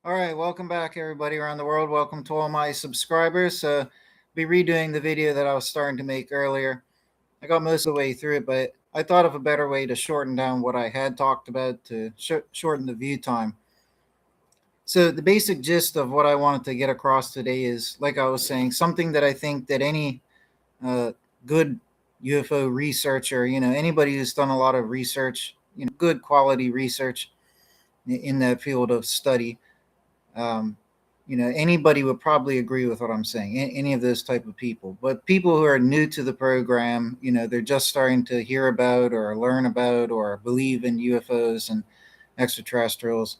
All right, welcome back, everybody around the world. Welcome to all my subscribers. Be redoing the video that I was starting to make earlier. I got most of the way through it, but I thought of a better way to shorten down what I had talked about to shorten the view time. So the basic gist of what I wanted to get across today is, like I was saying, something that I think that any uh, good UFO researcher, anybody who's done a lot of research, good quality research in that field of study, um, anybody would probably agree with what I'm saying. Any of those type of people, but people who are new to the program, they're just starting to hear about or learn about or believe in UFOs and extraterrestrials.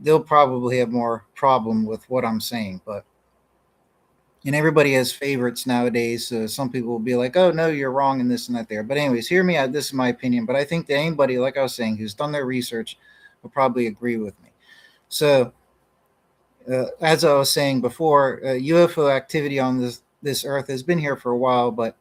They'll probably have more problem with what I'm saying, but and everybody has favorites nowadays. So some people will be like, "Oh no, you're wrong in this and that there." But anyways, hear me out. This is my opinion, but I think that anybody, like I was saying, who's done their research, will probably agree with me. So as I was saying before, UFO activity on this Earth has been here for a while, but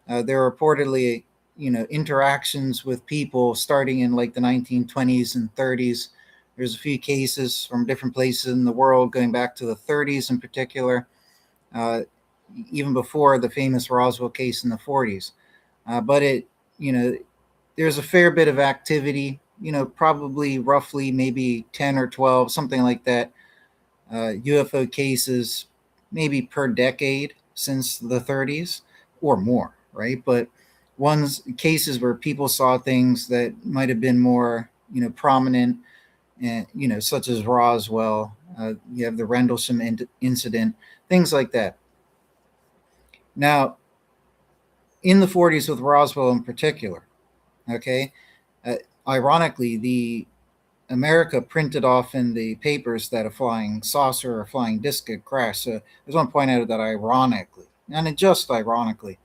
there are reportedly, interactions with people starting in like the 1920s and 30s. There's a few cases from different places in the world going back to the 30s in particular, uh, even before the famous Roswell case in the 40s. But you know, there's a fair bit of activity. Probably roughly maybe 10 or 12, something like that, UFO cases maybe per decade since the 30s or more, right? But ones cases where people saw things that might have been more, prominent, and such as Roswell. You have the Rendlesham incident, things like that. Now, in the 40s with Roswell in particular, okay, uh, ironically, the America printed off in the papers that a flying saucer or flying disc had crashed. So I just want to point out that ironically, and just ironically,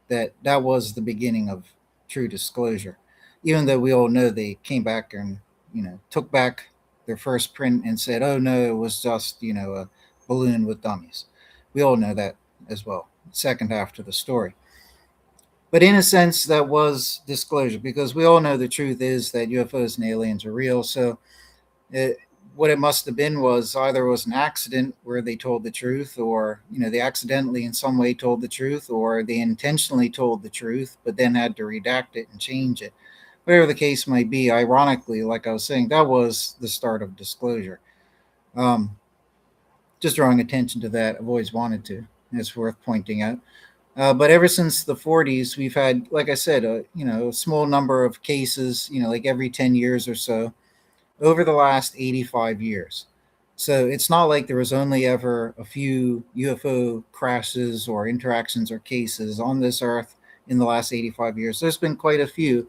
that was the beginning of true disclosure. Even though we all know they came back and took back their first print and said, "Oh no, it was just a balloon with dummies." We all know that as well. Second half to the story. But in a sense, that was disclosure because we all know the truth is that UFOs and aliens are real. So it, what it must have been was either it was an accident where they told the truth, or they accidentally in some way told the truth, or they intentionally told the truth but then had to redact it and change it. Whatever the case might be, ironically, like I was saying, that was the start of disclosure. um, just drawing attention to that, I've always wanted to. It's worth pointing out. But ever since the 40s, we've had, like I said, a small number of cases, like every 10 years or so, over the last 85 years. So it's not like there was only ever a few UFO crashes or interactions or cases on this earth in the last 85 years. There's been quite a few.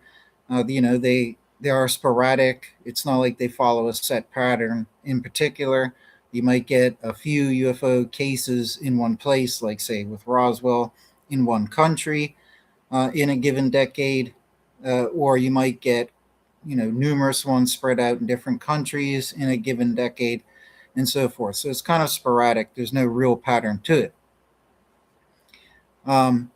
They are sporadic. It's not like they follow a set pattern. In particular, you might get a few UFO cases in one place, like say with Roswell, in one country in a given decade, or you might get numerous ones spread out in different countries in a given decade, and so forth. So it's kind of sporadic. There's no real pattern to it. Um,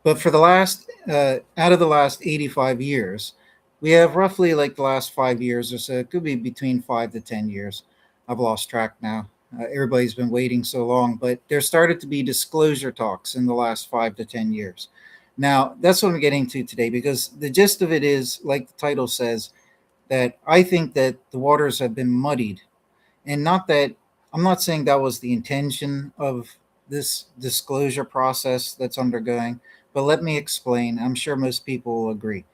but for the last, out of the last 85 years, we have roughly like the last 5 years or so. It could be between 5 to 10 years. I've lost track now. Everybody's been waiting so long, but there started to be disclosure talks in the last 5 to 10 years. Now, that's what I'm getting to today because the gist of it is, like the title says, that I think that the waters have been muddied. And not that I'm not saying that was the intention of this disclosure process that's undergoing, but let me explain. I'm sure most people will agree.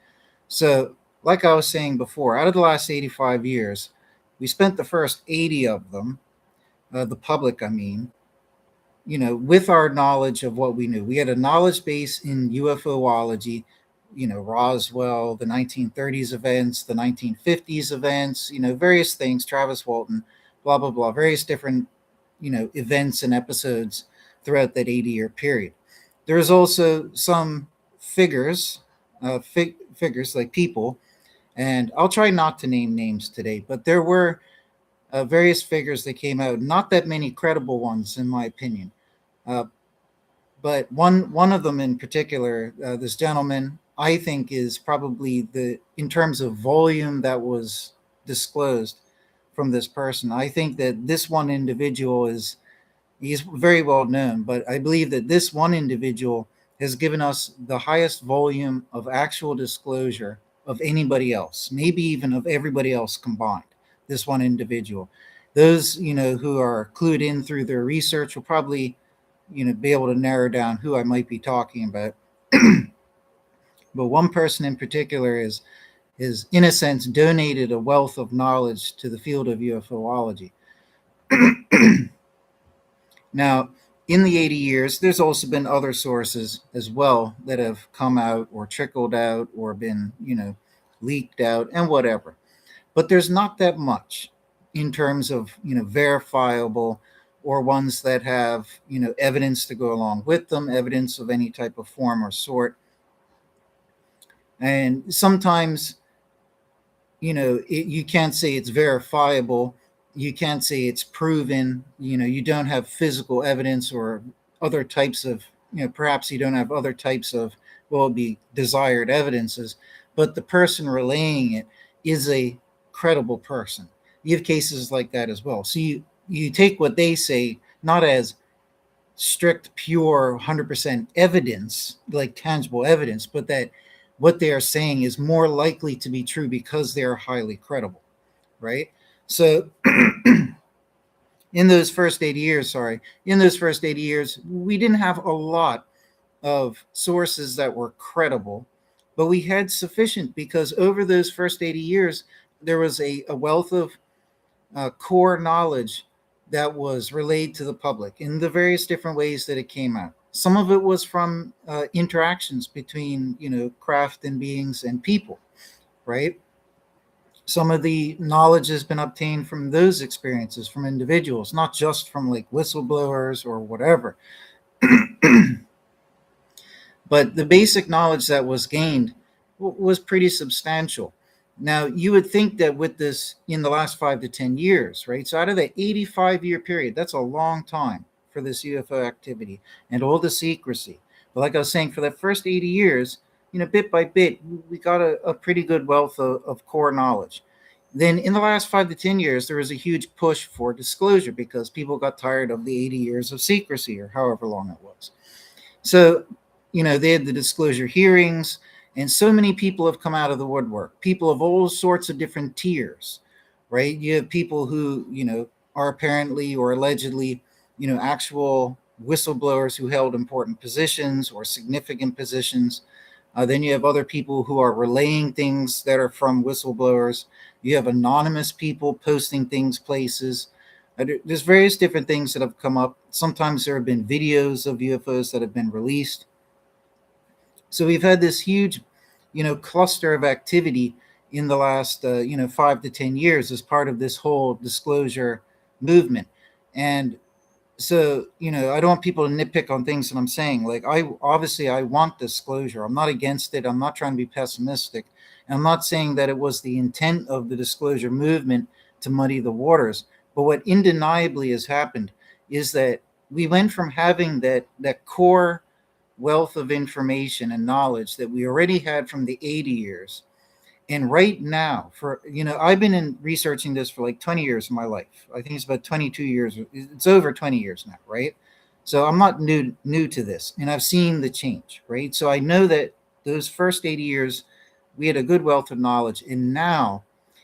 So, like I was saying before, out of the last 85 years, we spent the first 80 of them, the public, I mean, with our knowledge of what we knew. We had a knowledge base in UFOlogy, Roswell, the 1930s events, the 1950s events, various things, Travis Walton, blah, blah, blah, various different, events and episodes throughout that 80-year period. There's also some figures, figures like people, and I'll try not to name names today, but there were various figures that came out, not that many credible ones, in my opinion. Uh, but one of them in particular, this gentleman, I think is probably the in terms of volume that was disclosed from this person. I think that this one individual he's very well known, but I believe that this one individual has given us the highest volume of actual disclosure of anybody else, maybe even of everybody else combined. This one individual. Those, who are clued in through their research will probably, be able to narrow down who I might be talking about. But one person in particular is in a sense donated a wealth of knowledge to the field of UFOlogy. Now, in the 80 years, there's also been other sources as well that have come out or trickled out or been, leaked out and whatever. But there's not that much in terms of, verifiable or ones that have, evidence to go along with them, evidence of any type of form or sort. And sometimes, you can't say it's verifiable. You can't say it's proven. You don't have physical evidence or other types of, perhaps you don't have other types of, well, it'd be desired evidences, but the person relaying it is a credible person. You have cases like that as well. So you take what they say not as strict, pure, 100% evidence, like tangible evidence, but that what they are saying is more likely to be true because they are highly credible, right? So in those first 80 years, we didn't have a lot of sources that were credible, but we had sufficient because over those first 80 years, there was a wealth of core knowledge that was relayed to the public in the various different ways that it came out. Some of it was from interactions between, craft and beings and people, right? Some of the knowledge has been obtained from those experiences from individuals, not just from like whistleblowers or whatever. But the basic knowledge that was gained was pretty substantial. Now, you would think that with this in the last 5 to 10 years, right? So out of the 85-year period, that's a long time for this UFO activity and all the secrecy. But like I was saying, for the first 80 years, bit by bit, we got a pretty good wealth of core knowledge. Then in the last 5 to 10 years, there was a huge push for disclosure because people got tired of the 80 years of secrecy or however long it was. So, they had the disclosure hearings, and so many people have come out of the woodwork, people of all sorts of different tiers, right? You have people who, are apparently or allegedly, actual whistleblowers who held important positions or significant positions. Then you have other people who are relaying things that are from whistleblowers. You have anonymous people posting things places. There's various different things that have come up. Sometimes there have been videos of UFOs that have been released. So we've had this huge, cluster of activity in the last, 5 to 10 years as part of this whole disclosure movement. And so, I don't want people to nitpick on things that I'm saying. Like, I want disclosure. I'm not against it. I'm not trying to be pessimistic. And I'm not saying that it was the intent of the disclosure movement to muddy the waters. But what undeniably has happened is that we went from having that core wealth of information and knowledge that we already had from the 80 years. And right now, I've been researching this for like 20 years of my life. I think it's about 22 years. It's over 20 years now, right? So I'm not new to this, and I've seen the change, right? So I know that those first 80 years, we had a good wealth of knowledge, and now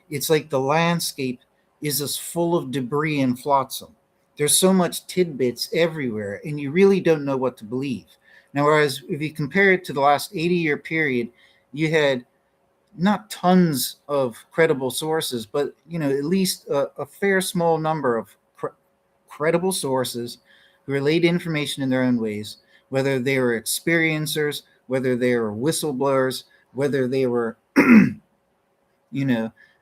it's like the landscape is as full of debris and flotsam. There's so much tidbits everywhere, and you really don't know what to believe. Now, whereas if you compare it to the last 80-year period, you had not tons of credible sources, but at least a fair small number of credible sources who relayed information in their own ways, whether they were experiencers, whether they were whistleblowers, whether they were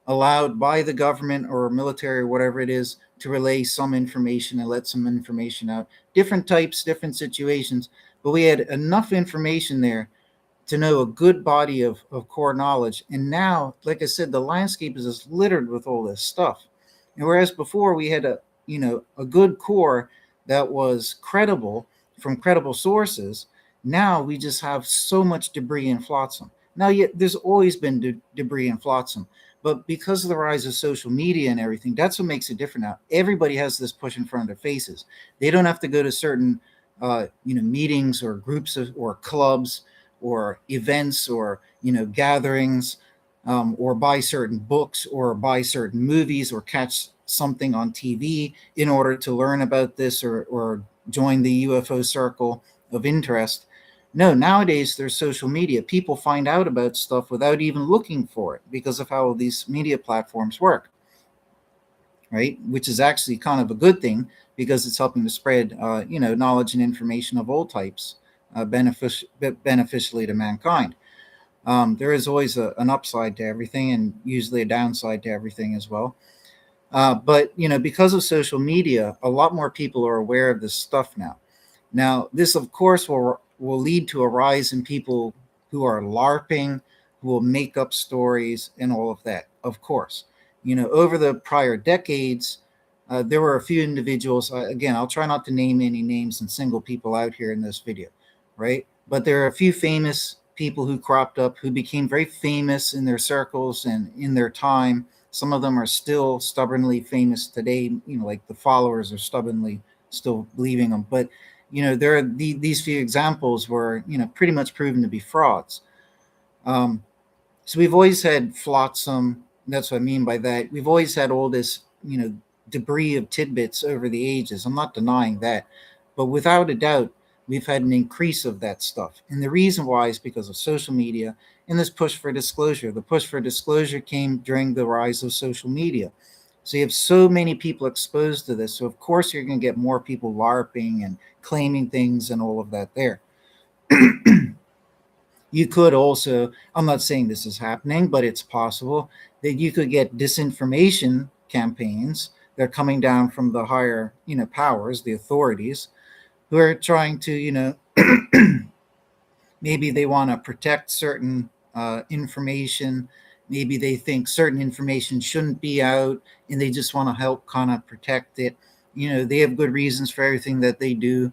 allowed by the government or military or whatever it is to relay some information and let some information out. Different types, different situations, but we had enough information there to know a good body of core knowledge. And now, like I said, the landscape is just littered with all this stuff. And whereas before we had a good core that was credible from credible sources, now we just have so much debris and flotsam. Now, yet there's always been debris and flotsam, But because of the rise of social media and everything, that's what makes it different now. Everybody has this push in front of their faces. They don't have to go to certain, meetings or groups or clubs or events or gatherings, or buy certain books or buy certain movies or catch something on TV in order to learn about this or join the UFO circle of interest. No, nowadays there's social media. People find out about stuff without even looking for it because of how these media platforms work, right? Which is actually kind of a good thing because it's helping to spread, knowledge and information of all types, beneficially to mankind. There is always an upside to everything and usually a downside to everything as well. But because of social media, a lot more people are aware of this stuff now. Now, this of course will lead to a rise in people who are LARPing, who will make up stories and all of that. Of course, over the prior decades, there were a few individuals. Again, I'll try not to name any names and single people out here in this video, right? But there are a few famous people who cropped up who became very famous in their circles and in their time. Some of them are still stubbornly famous today, like the followers are stubbornly still believing them. But there are these few examples were pretty much proven to be frauds. So we've always had flotsam. That's what I mean by that. We've always had all this debris of tidbits over the ages. I'm not denying that, but without a doubt, we've had an increase of that stuff. And the reason why is because of social media and this push for disclosure. The push for disclosure came during the rise of social media. So you have so many people exposed to this. So of course you're going to get more people LARPing and claiming things and all of that there. You could also, I'm not saying this is happening, but it's possible that you could get disinformation campaigns that are coming down from the higher, powers, the authorities, who are trying to, maybe they want to protect certain information. Maybe they think certain information shouldn't be out and they just want to help kind of protect it. They have good reasons for everything that they do.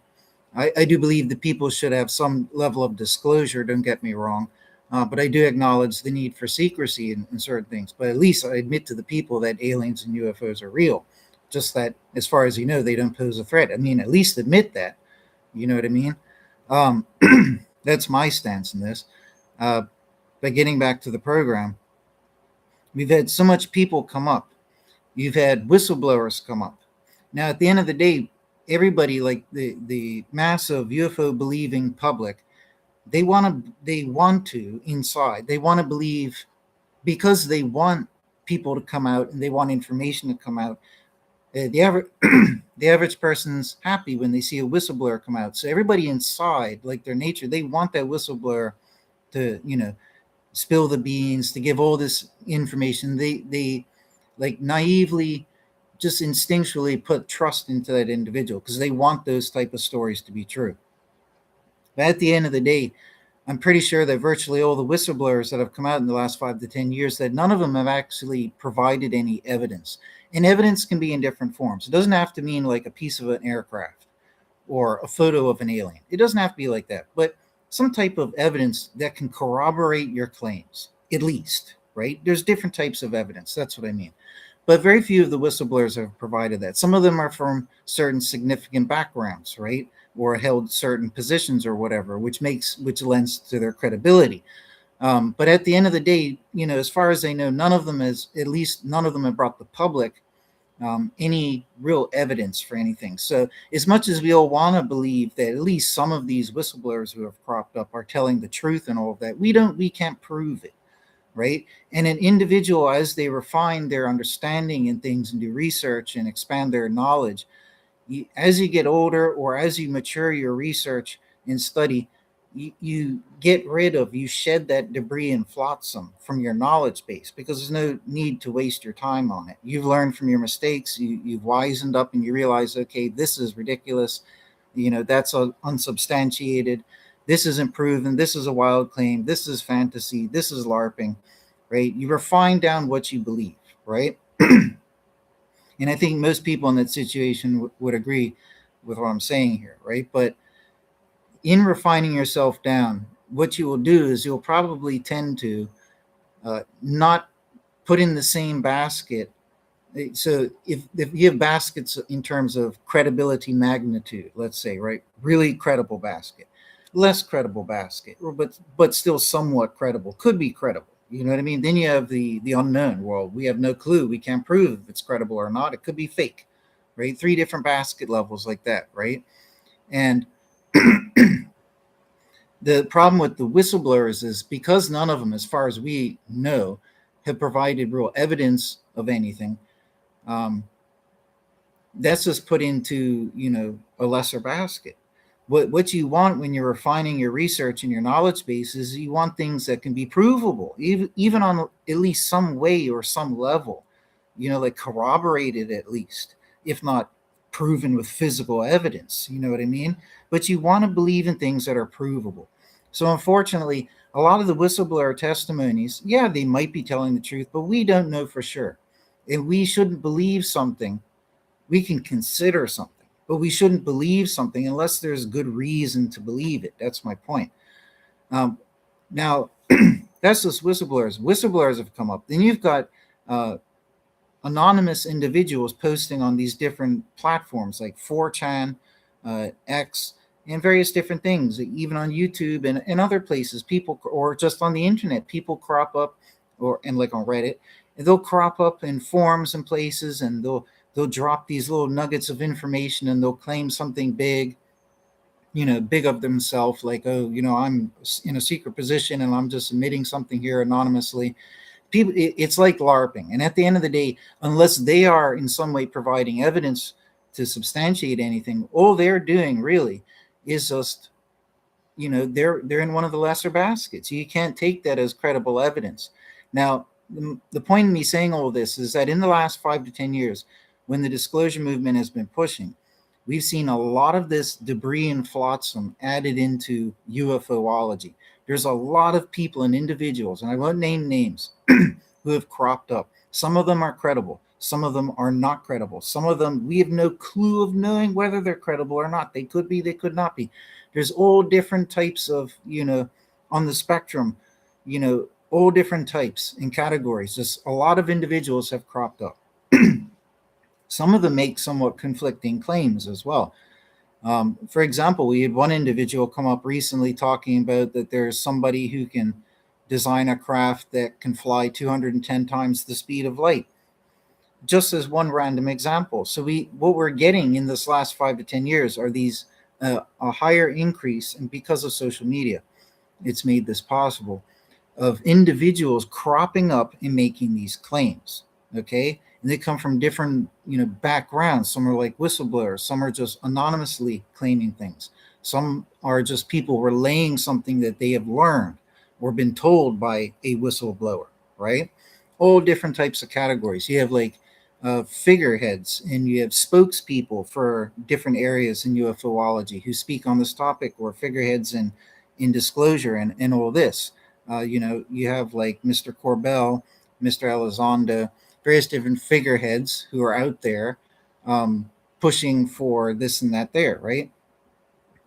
I do believe that people should have some level of disclosure, don't get me wrong. But I do acknowledge the need for secrecy in certain things. But at least I admit to the people that aliens and UFOs are real. Just that, as far as they don't pose a threat. I mean, at least admit that. You know what I mean? Um, that's my stance in this. But getting back to the program, we've had so much people come up. You've had whistleblowers come up. Now, at the end of the day, everybody, like the massive UFO believing public, they want to inside. They want to believe because they want people to come out and they want information to come out. The average the average person's happy when they see a whistleblower come out. So everybody inside, like their nature, they want that whistleblower to spill the beans, to give all this information. They like naively, just instinctually put trust into that individual because they want those type of stories to be true. But at the end of the day, I'm pretty sure that virtually all the whistleblowers that have come out in the last 5 to 10 years, that none of them have actually provided any evidence. And evidence can be in different forms. It doesn't have to mean like a piece of an aircraft or a photo of an alien. It doesn't have to be like that, but some type of evidence that can corroborate your claims, at least, right? There's different types of evidence. That's what I mean. But very few of the whistleblowers have provided that. Some of them are from certain significant backgrounds, right? Or held certain positions or whatever, which lends to their credibility. But at the end of the day, as far as I know, none of them have brought the public any real evidence for anything. So as much as we all want to believe that at least some of these whistleblowers who have cropped up are telling the truth and all of that, we can't prove it, right? And an individual, as they refine their understanding in things and do research and expand their knowledge, as you get older or as you mature your research and study, you shed that debris and flotsam from your knowledge base because there's no need to waste your time on it. You've learned from your mistakes, you've wisened up, and you realize, okay, this is ridiculous. That's unsubstantiated. This isn't proven. This is a wild claim. This is fantasy. This is LARPing, right? You refine down what you believe, right? And I think most people in that situation would agree with what I'm saying here, right? But in refining yourself down, what you will do is you'll probably tend to not put in the same basket. So if you have baskets in terms of credibility magnitude, let's say, right, really credible basket, less credible basket, but still somewhat credible, could be credible. You know what I mean? Then you have the unknown. Well, we have no clue. We can't prove if it's credible or not. It could be fake, right? Three different basket levels like that, right? And the problem with the whistleblowers is because none of them, as far as we know, have provided real evidence of anything. Um, that's just put into, a lesser basket. What you want when you're refining your research and your knowledge base is you want things that can be provable, even on at least some way or some level, like corroborated at least, if not proven with physical evidence. You know what I mean? But you want to believe in things that are provable. So unfortunately, a lot of the whistleblower testimonies, yeah, they might be telling the truth, but we don't know for sure. And we shouldn't believe something. We can consider something, but we shouldn't believe something unless there's good reason to believe it. That's my point. Now, that's just whistleblowers. Whistleblowers have come up. Then you've got uh, anonymous individuals posting on these different platforms like 4chan, X, and various different things, even on YouTube and other places. People, or just on the internet, people crop up, and like on Reddit, and they'll crop up in forums and places, and they'll drop these little nuggets of information, and they'll claim something big, big of themselves, like, oh, I'm in a secret position and I'm just admitting something here anonymously. People, it's like LARPing. And at the end of the day, unless they are in some way providing evidence to substantiate anything, all they're doing really is just, they're in one of the lesser baskets. You can't take that as credible evidence. Now, the point of me saying all this is that in the last 5 to 10 years, when the disclosure movement has been pushing, we've seen a lot of this debris and flotsam added into UFOlogy. There's a lot of people and individuals, and I won't name names, who have cropped up. Some of them are credible. Some of them are not credible. Some of them, we have no clue of knowing whether they're credible or not. They could be, they could not be. There's all different types of, on the spectrum, all different types and categories. Just a lot of individuals have cropped up. Some of them make somewhat conflicting claims as well. For example, we had one individual come up recently talking about that there's somebody who can design a craft that can fly 210 times the speed of light, just as one random example. So what we're getting in this last 5 to 10 years are these a higher increase, and because of social media, it's made this possible, of individuals cropping up and making these claims. Okay, and they come from different backgrounds. Some are like whistleblowers. Some are just anonymously claiming things. Some are just people relaying something that they have learned or been told by a whistleblower. Right? All different types of categories. You have like figureheads, and you have spokespeople for different areas in UFOlogy who speak on this topic, or figureheads in disclosure and all this. You have like Mr. Corbell, Mr. Elizondo, various different figureheads who are out there pushing for this and that there, right?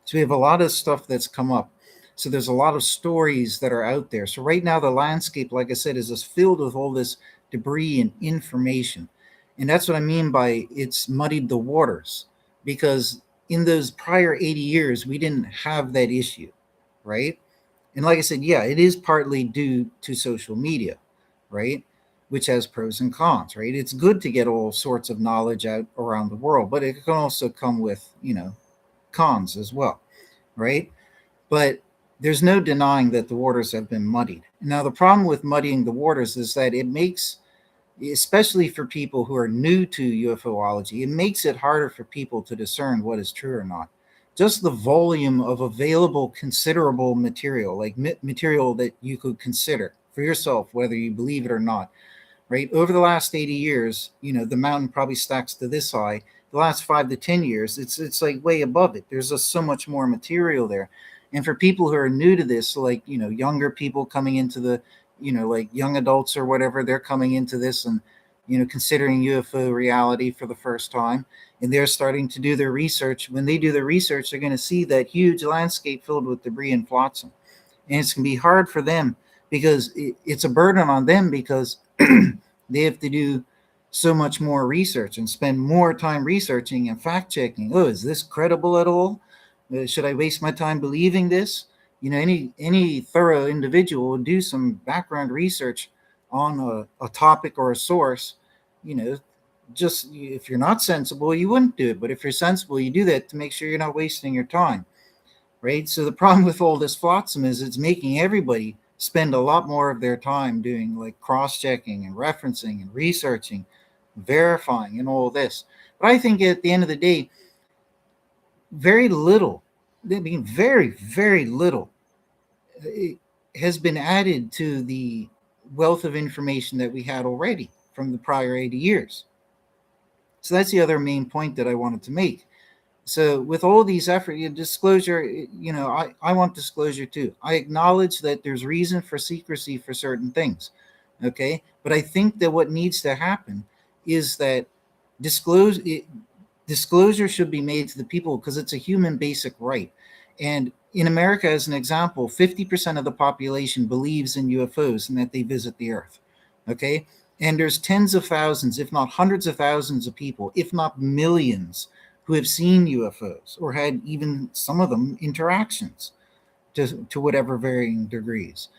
So we have a lot of stuff that's come up. So there's a lot of stories that are out there. So right now the landscape, like I said, is just filled with all this debris and information. And that's what I mean by it's muddied the waters, because in those prior 80 years, we didn't have that issue, right? And like I said, yeah, it is partly due to social media, right? Which has pros and cons, right? It's good to get all sorts of knowledge out around the world, but it can also come with, cons as well, right? But there's no denying that the waters have been muddied. Now, the problem with muddying the waters is that it makes, especially for people who are new to UFOlogy, it makes it harder for people to discern what is true or not. Just the volume of available considerable material, like material that you could consider for yourself, whether you believe it or not, right? Over the last 80 years, the mountain probably stacks to this high. The last 5 to 10 years, it's like way above it. There's just so much more material there. And for people who are new to this, like, younger people coming into the, like young adults or whatever, they're coming into this and, considering UFO reality for the first time, and they're starting to do their research. When they do their research, they're going to see that huge landscape filled with debris and flotsam. And it's going to be hard for them because it's a burden on them, because They have to do so much more research and spend more time researching and fact checking. Oh, is this credible at all? Should I waste my time believing this? Any thorough individual will do some background research on a topic or a source. You know, just if you're not sensible, you wouldn't do it. But if you're sensible, you do that to make sure you're not wasting your time, right? So the problem with all this flotsam is it's making everybody spend a lot more of their time doing like cross-checking and referencing and researching, verifying, and all this. But I think at the end of the day, very little, I mean, very little, has been added to the wealth of information that we had already from the prior 80 years. So that's the other main point that I wanted to make. So with all these effort, disclosure, I want disclosure too. I acknowledge that there's reason for secrecy for certain things. Okay. But I think that what needs to happen is that disclose disclosure should be made to the people because it's a human basic right. And in America, as an example, 50% of the population believes in UFOs and that they visit the earth. Okay. And there's tens of thousands, if not hundreds of thousands of people, if not millions, who have seen UFOs or had even some of them interactions to whatever varying degrees.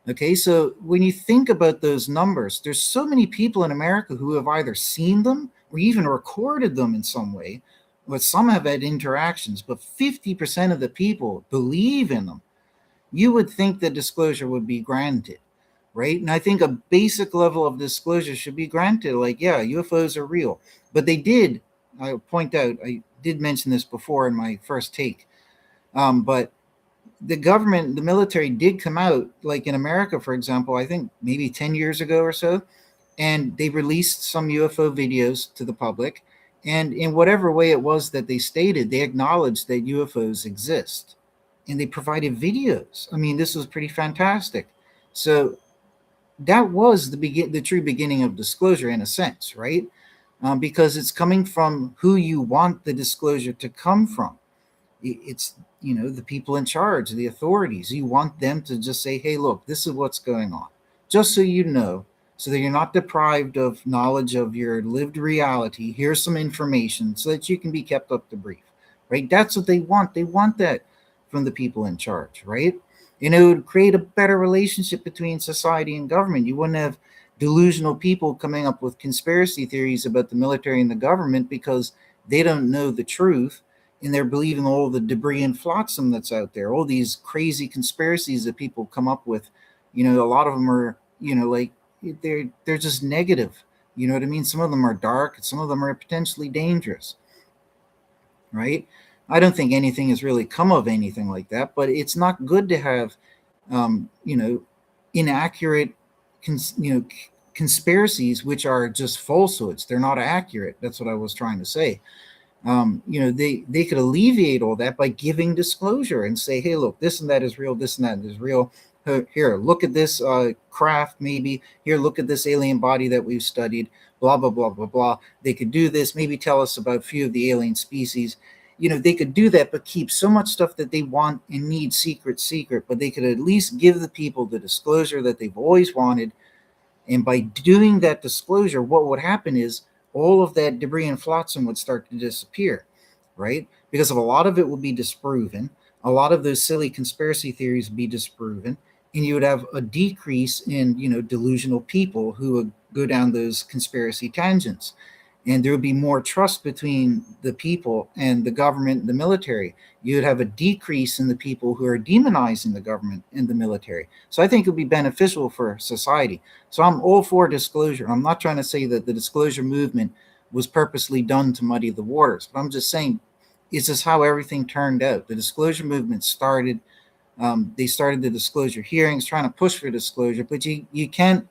Okay, so when you think about those numbers, there's so many people in America who have either seen them or even recorded them in some way, but some have had interactions, but 50% of the people believe in them. You would think that disclosure would be granted, right? And I think a basic level of disclosure should be granted. Like, yeah, UFOs are real. But they did, I point out, I did mention this before in my first take, but the government, the military did come out, like in America, for example, I think maybe 10 years ago or so, and they released some UFO videos to the public. And in whatever way it was that they stated, they acknowledged that UFOs exist and they provided videos. I mean, this was pretty fantastic. So that was the true beginning of disclosure in a sense, right? Because it's coming from who you want the disclosure to come from. It's the people in charge, the authorities. You want them to just say, hey, look, this is what's going on, just so you know, so that you're not deprived of knowledge of your lived reality. Here's some information so that you can be kept up to brief, right? That's what they want. They want that from the people in charge, right? And it would create a better relationship between society and government. You wouldn't have delusional people coming up with conspiracy theories about the military and the government because they don't know the truth and they're believing all the debris and flotsam that's out there, all these crazy conspiracies that people come up with. A lot of them are, like they're just negative. You know what I mean? Some of them are dark, some of them are potentially dangerous, right? I don't think anything has really come of anything like that, but it's not good to have, um, you know, inaccurate, conspiracies which are just falsehoods. They're not accurate. That's what I was trying to say. They could alleviate all that by giving disclosure and say, hey, look, this and that is real, this and that is real. Here, look at this craft, maybe. Here, look at this alien body that we've studied, blah, blah, blah, blah, blah. They could do this, maybe tell us about a few of the alien species. They could do that, but keep so much stuff that they want and need secret, but they could at least give the people the disclosure that they've always wanted. And by doing that disclosure, what would happen is all of that debris and flotsam would start to disappear, right? Because of a lot of it will be disproven. A lot of those silly conspiracy theories would be disproven. And you would have a decrease in, delusional people who would go down those conspiracy tangents. And there would be more trust between the people and the government and the military. You would have a decrease in the people who are demonizing the government and the military. So I think it would be beneficial for society. So I'm all for disclosure. I'm not trying to say that the disclosure movement was purposely done to muddy the waters, but I'm just saying this is how everything turned out. The disclosure movement started. They started the disclosure hearings, trying to push for disclosure, but you can't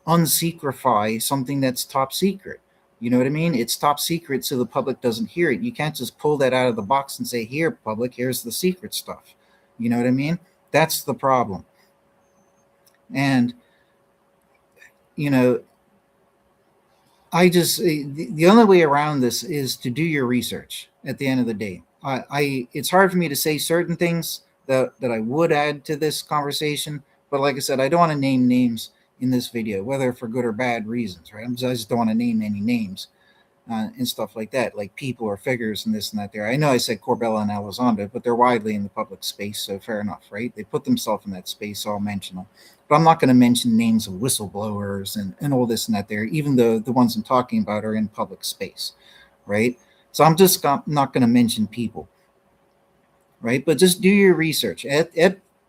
unsecretify something that's top secret. You know what I mean? It's top secret so the public doesn't hear it. You can't just pull that out of the box and say, here, public, here's the secret stuff. You know what I mean? That's the problem. And, you know, the only way around this is to do your research at the end of the day. It's hard for me to say certain things that I would add to this conversation, but like I said, I don't want to name names in this video, whether for good or bad reasons, right? I just don't want to name any names and stuff like that, like people or figures and this and that there. I know I said Corbella and Elizondo, but they're widely in the public space, so fair enough, right? They put themselves in that space, so I'll mention them. But I'm not going to mention names of whistleblowers and all this and that there, even though the ones I'm talking about are in public space, right? So I'm just not going to mention people, right? But just do your research. At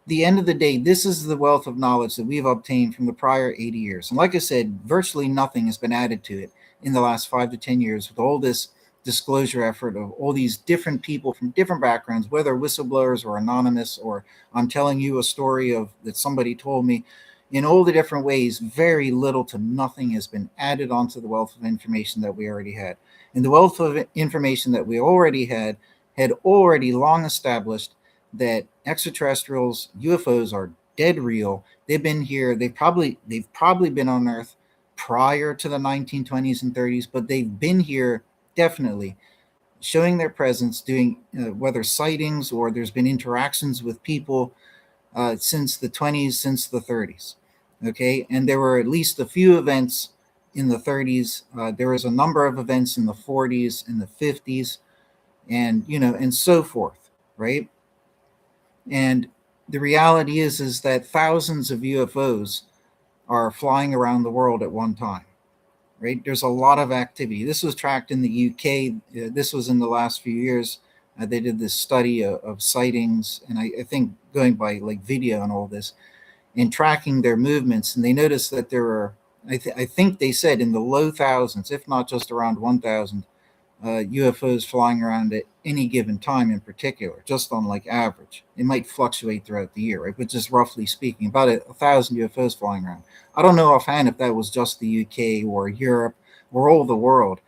the end of the day, this is the wealth of knowledge that we've obtained from the prior 80 years. And like I said, virtually nothing has been added to it in the last 5 to 10 years with all this disclosure effort of all these different people from different backgrounds, whether whistleblowers or anonymous, or I'm telling you a story of that somebody told me. In all the different ways, very little to nothing has been added onto the wealth of information that we already had. And the wealth of information that we already had already long established that extraterrestrials, UFOs, are dead real. They've been here. They've probably been on Earth prior to the 1920s and 30s, but they've been here definitely, showing their presence, doing whether sightings or there's been interactions with people since the 20s, since the 30s. Okay, and there were at least a few events in the 30s. There was a number of events in the 40s and the 50s, and and so forth, right? And the reality is that thousands of UFOs are flying around the world at one time, right? There's a lot of activity. This was tracked in the UK. This was in the last few years. They did this study of sightings, and I think going by like video and all this, and tracking their movements, and they noticed that there were, I think they said in the low thousands, if not just around 1,000 UFOs flying around at any given time in particular, just on like average. It might fluctuate throughout the year, right? But just roughly speaking, about 1,000 UFOs flying around. I don't know offhand if that was just the UK or Europe or all the world,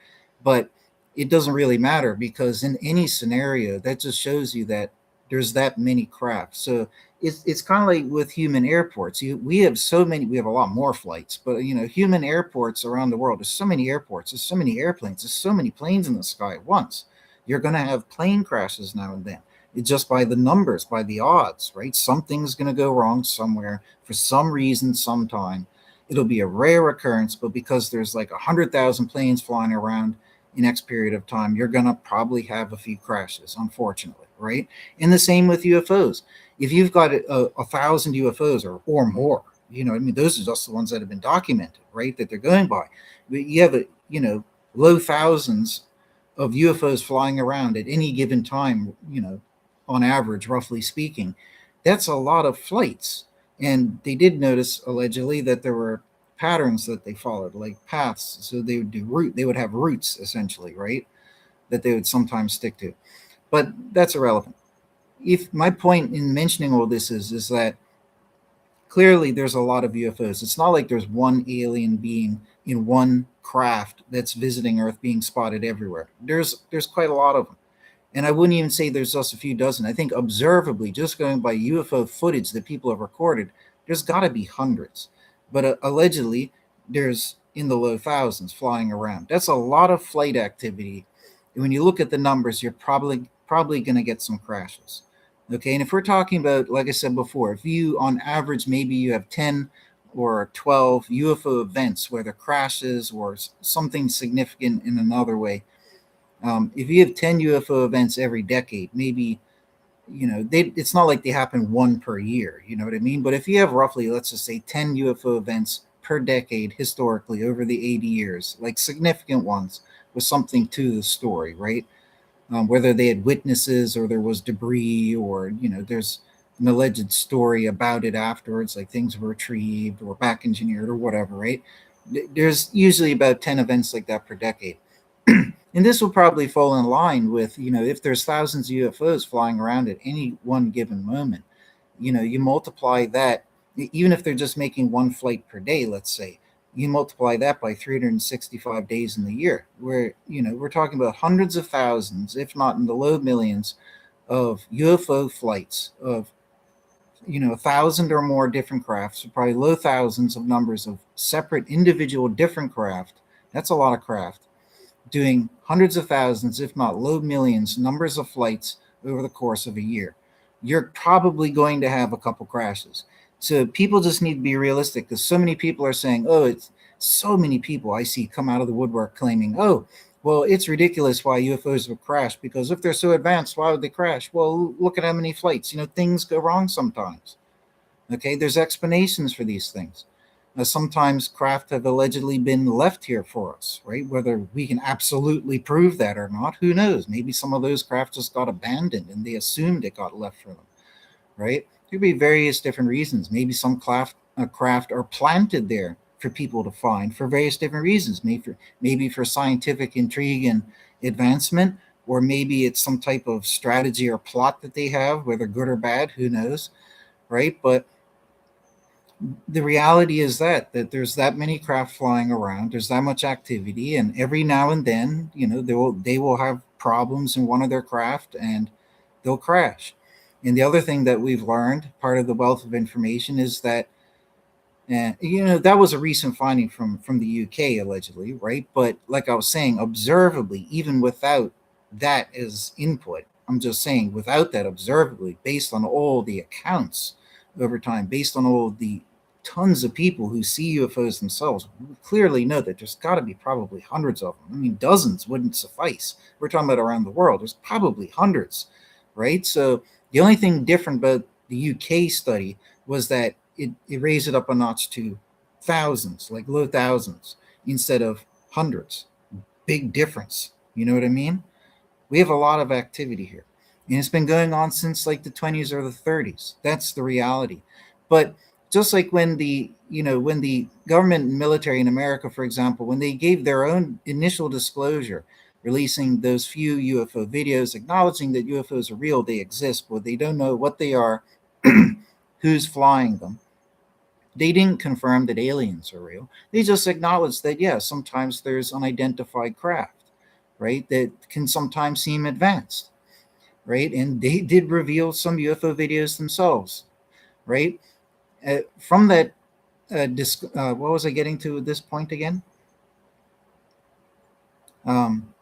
but it doesn't really matter because in any scenario, that just shows you that there's that many craft. So it's kind of like with human airports. We have so many. We have a lot more flights, but human airports around the world. There's so many airports. There's so many airplanes. There's so many planes in the sky at once. You're going to have plane crashes now and then. It's just by the numbers, by the odds, right? Something's going to go wrong somewhere for some reason, sometime. It'll be a rare occurrence, but because there's like 100,000 planes flying around in X period of time, you're going to probably have a few crashes, unfortunately, right? And the same with UFOs. If you've got 1,000 UFOs or more, I mean, those are just the ones that have been documented, right? That they're going by. But you have low thousands of UFOs flying around at any given time, on average, roughly speaking. That's a lot of flights. And they did notice allegedly that there were patterns that they followed, like paths. So they would have routes essentially, right? That they would sometimes stick to. But that's irrelevant. If my point in mentioning all this is that clearly there's a lot of UFOs. It's not like there's one alien being in one craft that's visiting Earth being spotted everywhere. There's quite a lot of them. And I wouldn't even say there's just a few dozen. I think observably, just going by UFO footage that people have recorded, there's got to be hundreds. But allegedly, there's in the low thousands flying around. That's a lot of flight activity. And when you look at the numbers, you're probably going to get some crashes. Okay, and if we're talking about, like I said before, if you, on average, maybe you have 10 or 12 UFO events, whether crashes or something significant in another way, if you have 10 UFO events every decade, maybe, it's not like they happen one per year, you know what I mean? But if you have roughly, let's just say 10 UFO events per decade historically over the 80 years, like significant ones with something to the story, right? Whether they had witnesses or there was debris or, there's an alleged story about it afterwards, like things were retrieved or back engineered or whatever, right? There's usually about 10 events like that per decade. And this will probably fall in line with, if there's thousands of UFOs flying around at any one given moment, you multiply that, even if they're just making one flight per day, let's say, you multiply that by 365 days in the year, where, we're talking about hundreds of thousands, if not in the low millions, of UFO flights of, 1,000 or more different crafts, probably low thousands of numbers of separate individual different craft. That's a lot of craft doing hundreds of thousands, if not low millions, numbers of flights over the course of a year. You're probably going to have a couple crashes. So people just need to be realistic, because so many people are saying, oh, it's so many people I see come out of the woodwork claiming, oh, well, it's ridiculous why UFOs would crash, because if they're so advanced, why would they crash? Well, look at how many flights. Things go wrong sometimes. Okay, there's explanations for these things. Sometimes craft have allegedly been left here for us, right? Whether we can absolutely prove that or not, who knows? Maybe some of those craft just got abandoned and they assumed it got left for them, right? There could be various different reasons. Maybe some craft are planted there for people to find for various different reasons. Maybe for scientific intrigue and advancement, or maybe it's some type of strategy or plot that they have, whether good or bad, who knows, right? But the reality is that there's that many craft flying around, there's that much activity, and every now and then, they will have problems in one of their craft and they'll crash. And the other thing that we've learned, part of the wealth of information, is that that was a recent finding from the UK, allegedly, right? But like I was saying, observably, even without that as input, I'm just saying, without that, observably, based on all the accounts over time, based on all the tons of people who see UFOs themselves, we clearly know that there's got to be probably hundreds of them. I mean, dozens wouldn't suffice. We're talking about around the world. There's probably hundreds, right? So the only thing different about the UK study was that it raised it up a notch to thousands, like low thousands, instead of hundreds. Big difference. You know what I mean? We have a lot of activity here. And it's been going on since like the 20s or the 30s. That's the reality. But just like when the government and military in America, for example, when they gave their own initial disclosure, releasing those few UFO videos, acknowledging that UFOs are real, they exist, but they don't know what they are, who's flying them. They didn't confirm that aliens are real. They just acknowledged that, yeah, sometimes there's unidentified craft, right, that can sometimes seem advanced, right? And they did reveal some UFO videos themselves, right? From that, what was I getting to at this point again? Um,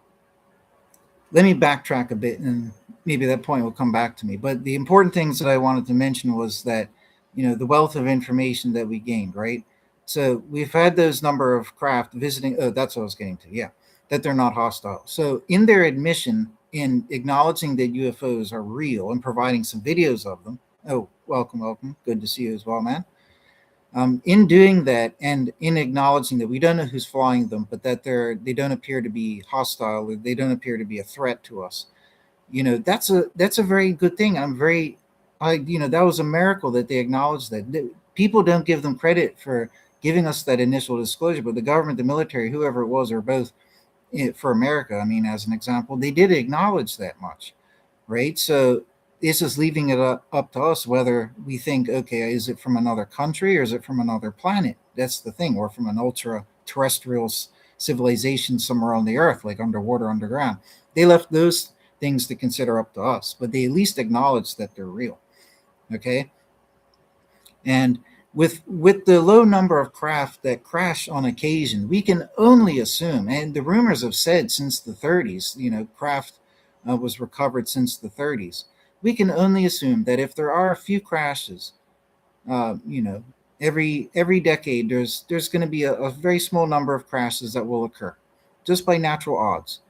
Let me backtrack a bit, and maybe that point will come back to me. But the important things that I wanted to mention was that, the wealth of information that we gained, right? So we've had those number of craft visiting. Oh, that's what I was getting to. Yeah, that they're not hostile. So in their admission, in acknowledging that UFOs are real and providing some videos of them. Oh, welcome, welcome. Good to see you as well, man. In doing that, and in acknowledging that we don't know who's flying them, but that they don't appear to be hostile, or they don't appear to be a threat to us, that's a very good thing. That was a miracle that they acknowledged that. People don't give them credit for giving us that initial disclosure, but the government, the military, whoever it was, or both, for America, I mean, as an example, they did acknowledge that much, right? So it's just leaving it up to us whether we think, okay, is it from another country or is it from another planet? That's the thing, or from an ultra terrestrial civilization somewhere on the earth, like underwater, underground. They left those things to consider up to us, but they at least acknowledge that they're real. Okay. And with the low number of craft that crash on occasion, we can only assume, and the rumors have said since the 30s, craft was recovered since the 30s. We can only assume that if there are a few crashes, uh, you know, every decade, there's going to be a very small number of crashes that will occur, just by natural odds,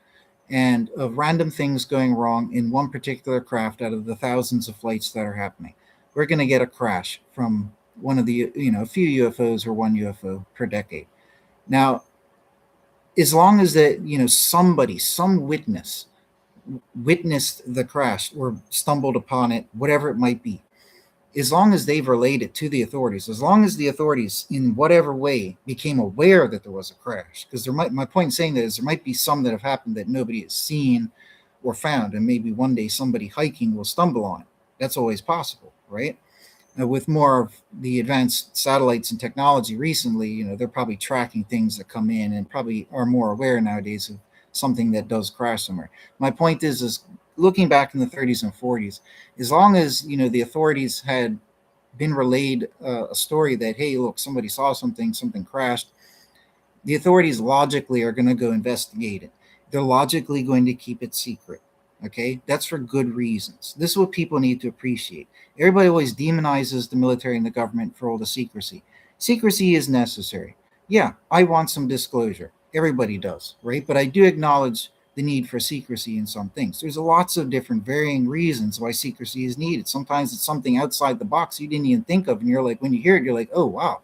and of random things going wrong in one particular craft out of the thousands of flights that are happening. We're going to get a crash from one of the, a few UFOs or one UFO per decade. Now, as long as that, somebody, some witness witnessed the crash or stumbled upon it, whatever it might be, as long as they've related to the authorities, as long as the authorities in whatever way became aware that there was a crash, because my point in saying that is there might be some that have happened that nobody has seen or found, and maybe one day somebody hiking will stumble on it. That's always possible, right? With more of the advanced satellites and technology recently, they're probably tracking things that come in and probably are more aware nowadays of something that does crash somewhere. My point is looking back in the 30s and 40s, as long as the authorities had been relayed a story that, hey, look, somebody saw something crashed, the authorities logically are going to go investigate it. They're logically going to keep it secret. Okay, that's for good reasons. This is what people need to appreciate. Everybody always demonizes the military and the government for all the secrecy. Secrecy is necessary. Yeah, I want some disclosure. Everybody does, right? But I do acknowledge the need for secrecy in some things. There's lots of different varying reasons why secrecy is needed. Sometimes it's something outside the box you didn't even think of, and you're like, when you hear it, you're like, oh wow,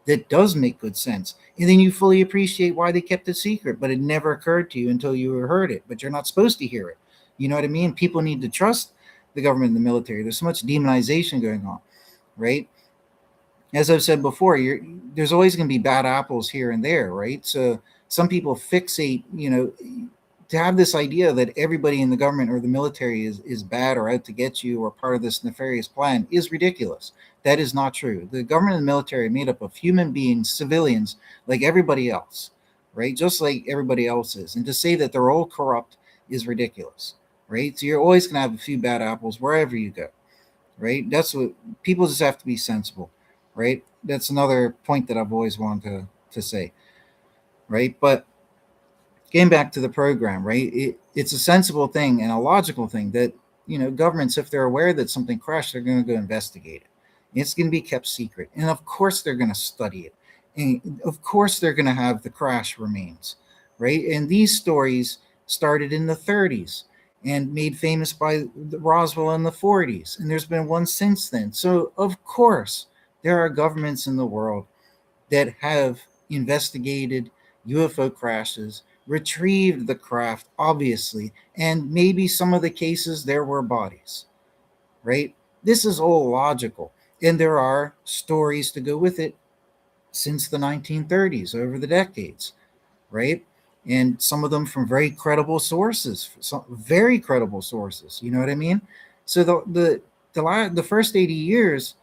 that does make good sense. And then you fully appreciate why they kept it secret, but it never occurred to you until you heard it. But you're not supposed to hear it. You know what I mean? People need to trust the government and the military. There's so much demonization going on, right? As I've said before, there's always going to be bad apples here and there, right? So some people fixate, to have this idea that everybody in the government or the military is bad or out to get you or part of this nefarious plan is ridiculous. That is not true. The government and the military are made up of human beings, civilians, like everybody else, right? Just like everybody else is. And to say that they're all corrupt is ridiculous, right? So you're always going to have a few bad apples wherever you go, right? That's what people just have to be sensible, right? That's another point that I've always wanted to say, right? But getting back to the program, right? It's a sensible thing and a logical thing that, governments, if they're aware that something crashed, they're going to go investigate it. It's going to be kept secret. And of course, they're going to study it. And of course, they're going to have the crash remains, right? And these stories started in the 30s and made famous by Roswell in the 40s. And there's been one since then. So, of course, there are governments in the world that have investigated UFO crashes, retrieved the craft, obviously, and maybe some of the cases there were bodies, right? This is all logical. And there are stories to go with it since the 1930s, over the decades, right? And some of them from very credible sources, some very credible sources. You know what I mean? So the first 80 years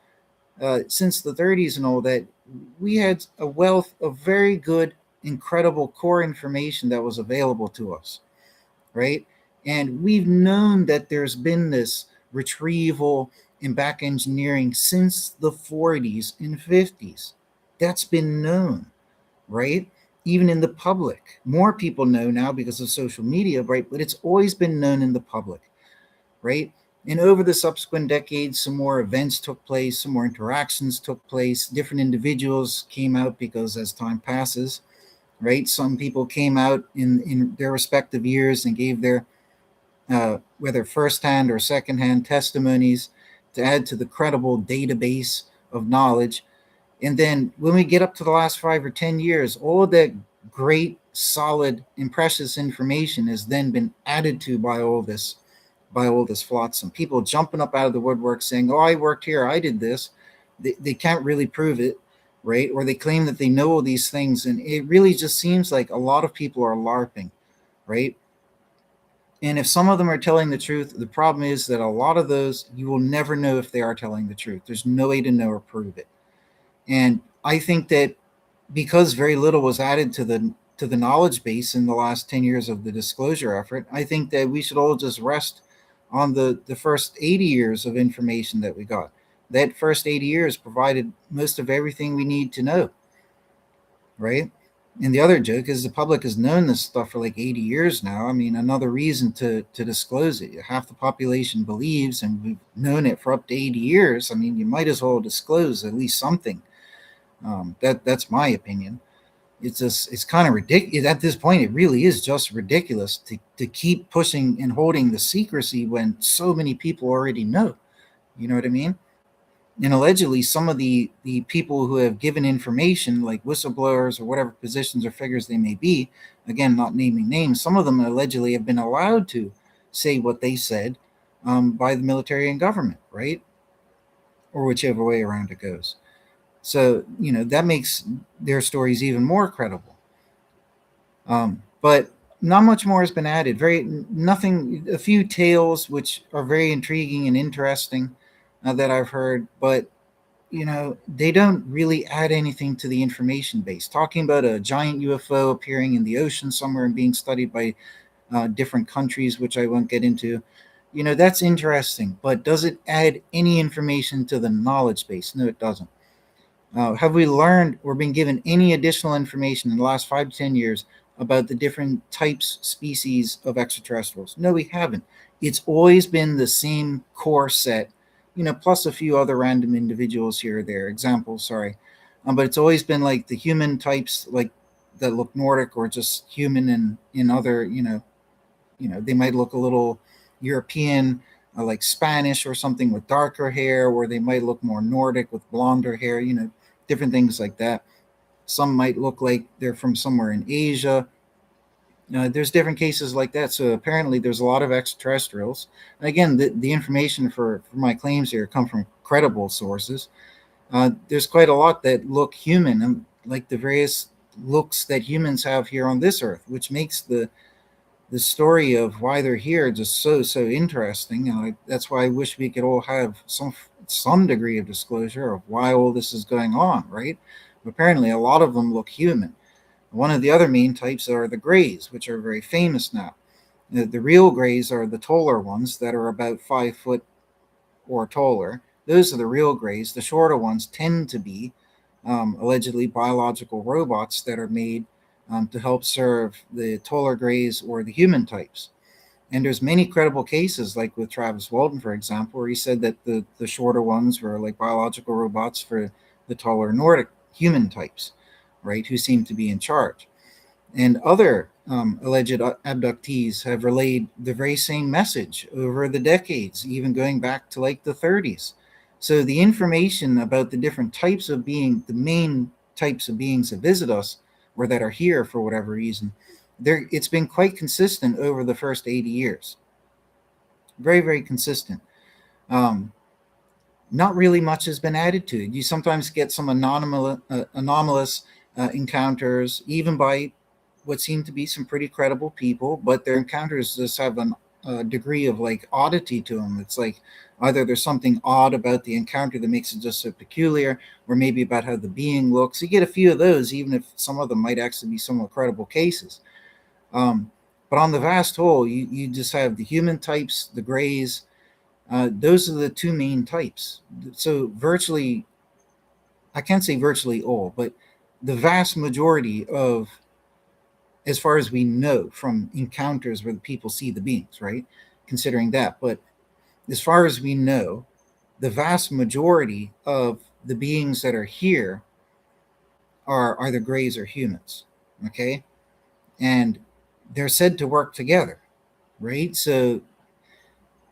since the 30s and all that, we had a wealth of very good, incredible core information that was available to us, right? And we've known that there's been this retrieval and back engineering since the 40s and 50s. That's been known, right? Even in the public. More people know now because of social media, right? But it's always been known in the public, right? And over the subsequent decades, some more events took place, some more interactions took place. Different individuals came out because as time passes, right, some people came out in their respective years and gave their, whether firsthand or secondhand testimonies to add to the credible database of knowledge. And then when we get up to the last 5 or 10 years, all of that great, solid, and precious information has then been added to by all this flotsam. People jumping up out of the woodwork saying, "Oh, I worked here, I did this." They can't really prove it, right? Or they claim that they know all these things, and it really just seems like a lot of people are LARPing, right? And if some of them are telling the truth, the problem is that a lot of those you will never know if they are telling the truth. There's no way to know or prove it. And I think that because very little was added to the knowledge base in the last 10 years of the disclosure effort, I think that we should all just rest on the first 80 years of information that we got. That first 80 years provided most of everything we need to know, right? And the other joke is the public has known this stuff for like 80 years now. I mean, another reason to disclose it. Half the population believes, and we've known it for up to 80 years. I mean, you might as well disclose at least something. That's my opinion. It's kind of ridiculous at this point. It really is just ridiculous to keep pushing and holding the secrecy when so many people already know. You know what I mean? And allegedly, some of the people who have given information, like whistleblowers or whatever positions or figures they may be, again, not naming names, some of them allegedly have been allowed to say what they said by the military and government, right? Or whichever way around it goes. So, that makes their stories even more credible. But not much more has been added. A few tales which are very intriguing and interesting that I've heard, but they don't really add anything to the information base. Talking about a giant UFO appearing in the ocean somewhere and being studied by different countries, which I won't get into. That's interesting, but does it add any information to the knowledge base? No, it doesn't. Have we learned or been given any additional information in the last 5 to 10 years about the different types, species of extraterrestrials? No, we haven't. It's always been the same core set, plus a few other random individuals here or there, examples, sorry. But it's always been like the human types, like that look Nordic or just human, and in other, they might look a little European, like Spanish or something with darker hair, or they might look more Nordic with blonder hair, different things like that. Some might look like they're from somewhere in Asia. There's different cases like that. So apparently, there's a lot of extraterrestrials. And again, the information for my claims here come from credible sources. There's quite a lot that look human, and like the various looks that humans have here on this earth, which makes the story of why they're here just so interesting. And that's why I wish we could all have some degree of disclosure of why all this is going on, right? Apparently, a lot of them look human. One of the other main types are the grays, which are very famous now. The real grays are the taller ones that are about 5 foot or taller. Those are the real grays. The shorter ones tend to be allegedly biological robots that are made to help serve the taller grays or the human types. And there's many credible cases, like with Travis Walton, for example, where he said that the shorter ones were like biological robots for the taller Nordic human types, right, who seem to be in charge. And other alleged abductees have relayed the very same message over the decades, even going back to like the 30s. So the information about the different types of being, the main types of beings that visit us or that are here for whatever reason, it's been quite consistent over the first 80 years. Very, very consistent. Not really much has been added to it. You sometimes get some anomalous encounters, even by what seem to be some pretty credible people, but their encounters just have a degree of like oddity to them. It's like either there's something odd about the encounter that makes it just so peculiar, or maybe about how the being looks. You get a few of those, even if some of them might actually be somewhat credible cases. But on the vast whole, you just have the human types, the grays. Those are the two main types. So virtually, I can't say virtually all, but the vast majority of, as far as we know from encounters where the people see the beings, right? Considering that. But as far as we know, the vast majority of the beings that are here are either grays or humans, okay? And they're said to work together, right? So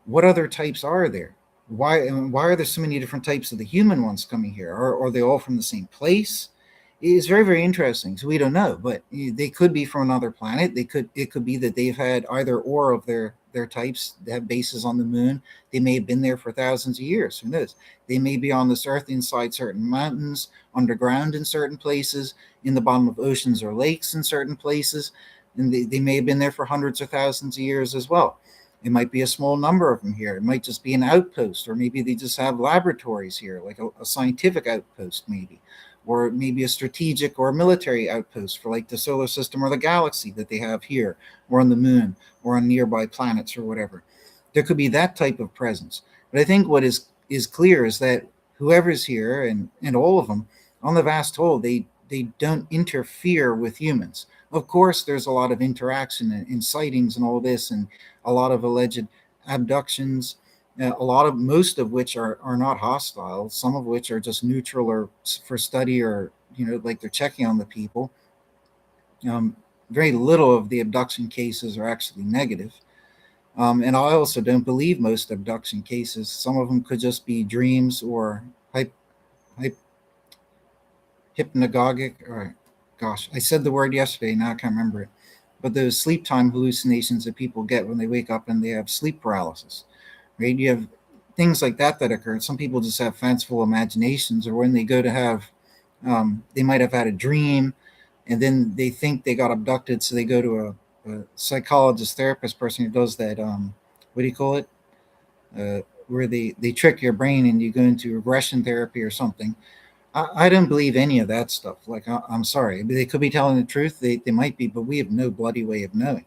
what other types are there? Why are there so many different types of the human ones coming here? Are they all from the same place? It's very, very interesting. So we don't know, but they could be from another planet. It could be that they've had either or of their types. They have bases on the moon. They may have been there for thousands of years. Who knows? They may be on this earth inside certain mountains, underground in certain places, in the bottom of oceans or lakes in certain places, and they may have been there for hundreds of thousands of years as well. It might be a small number of them here. It might just be an outpost, or maybe they just have laboratories here, like a scientific outpost, maybe, or maybe a strategic or a military outpost for like the solar system or the galaxy that they have here, or on the moon, or on nearby planets or whatever. There could be that type of presence. But I think what is clear is that whoever's here, and all of them, on the vast whole, they don't interfere with humans. Of course, there's a lot of interaction and sightings and all this, and a lot of alleged abductions, most of which are not hostile, some of which are just neutral or for study, or like they're checking on the people. Very little of the abduction cases are actually negative. And I also don't believe most abduction cases. Some of them could just be dreams or hypnagogic, or gosh, I said the word yesterday, now I can't remember it. But those sleep time hallucinations that people get when they wake up and they have sleep paralysis, right? You have things like that occur. Some people just have fanciful imaginations, or when they go to have, they might have had a dream, and then they think they got abducted, so they go to a psychologist, therapist person who does that. What do you call it? Where they trick your brain and you go into regression therapy or something. I don't believe any of that stuff. Like, I'm sorry. They could be telling the truth. They might be, but we have no bloody way of knowing,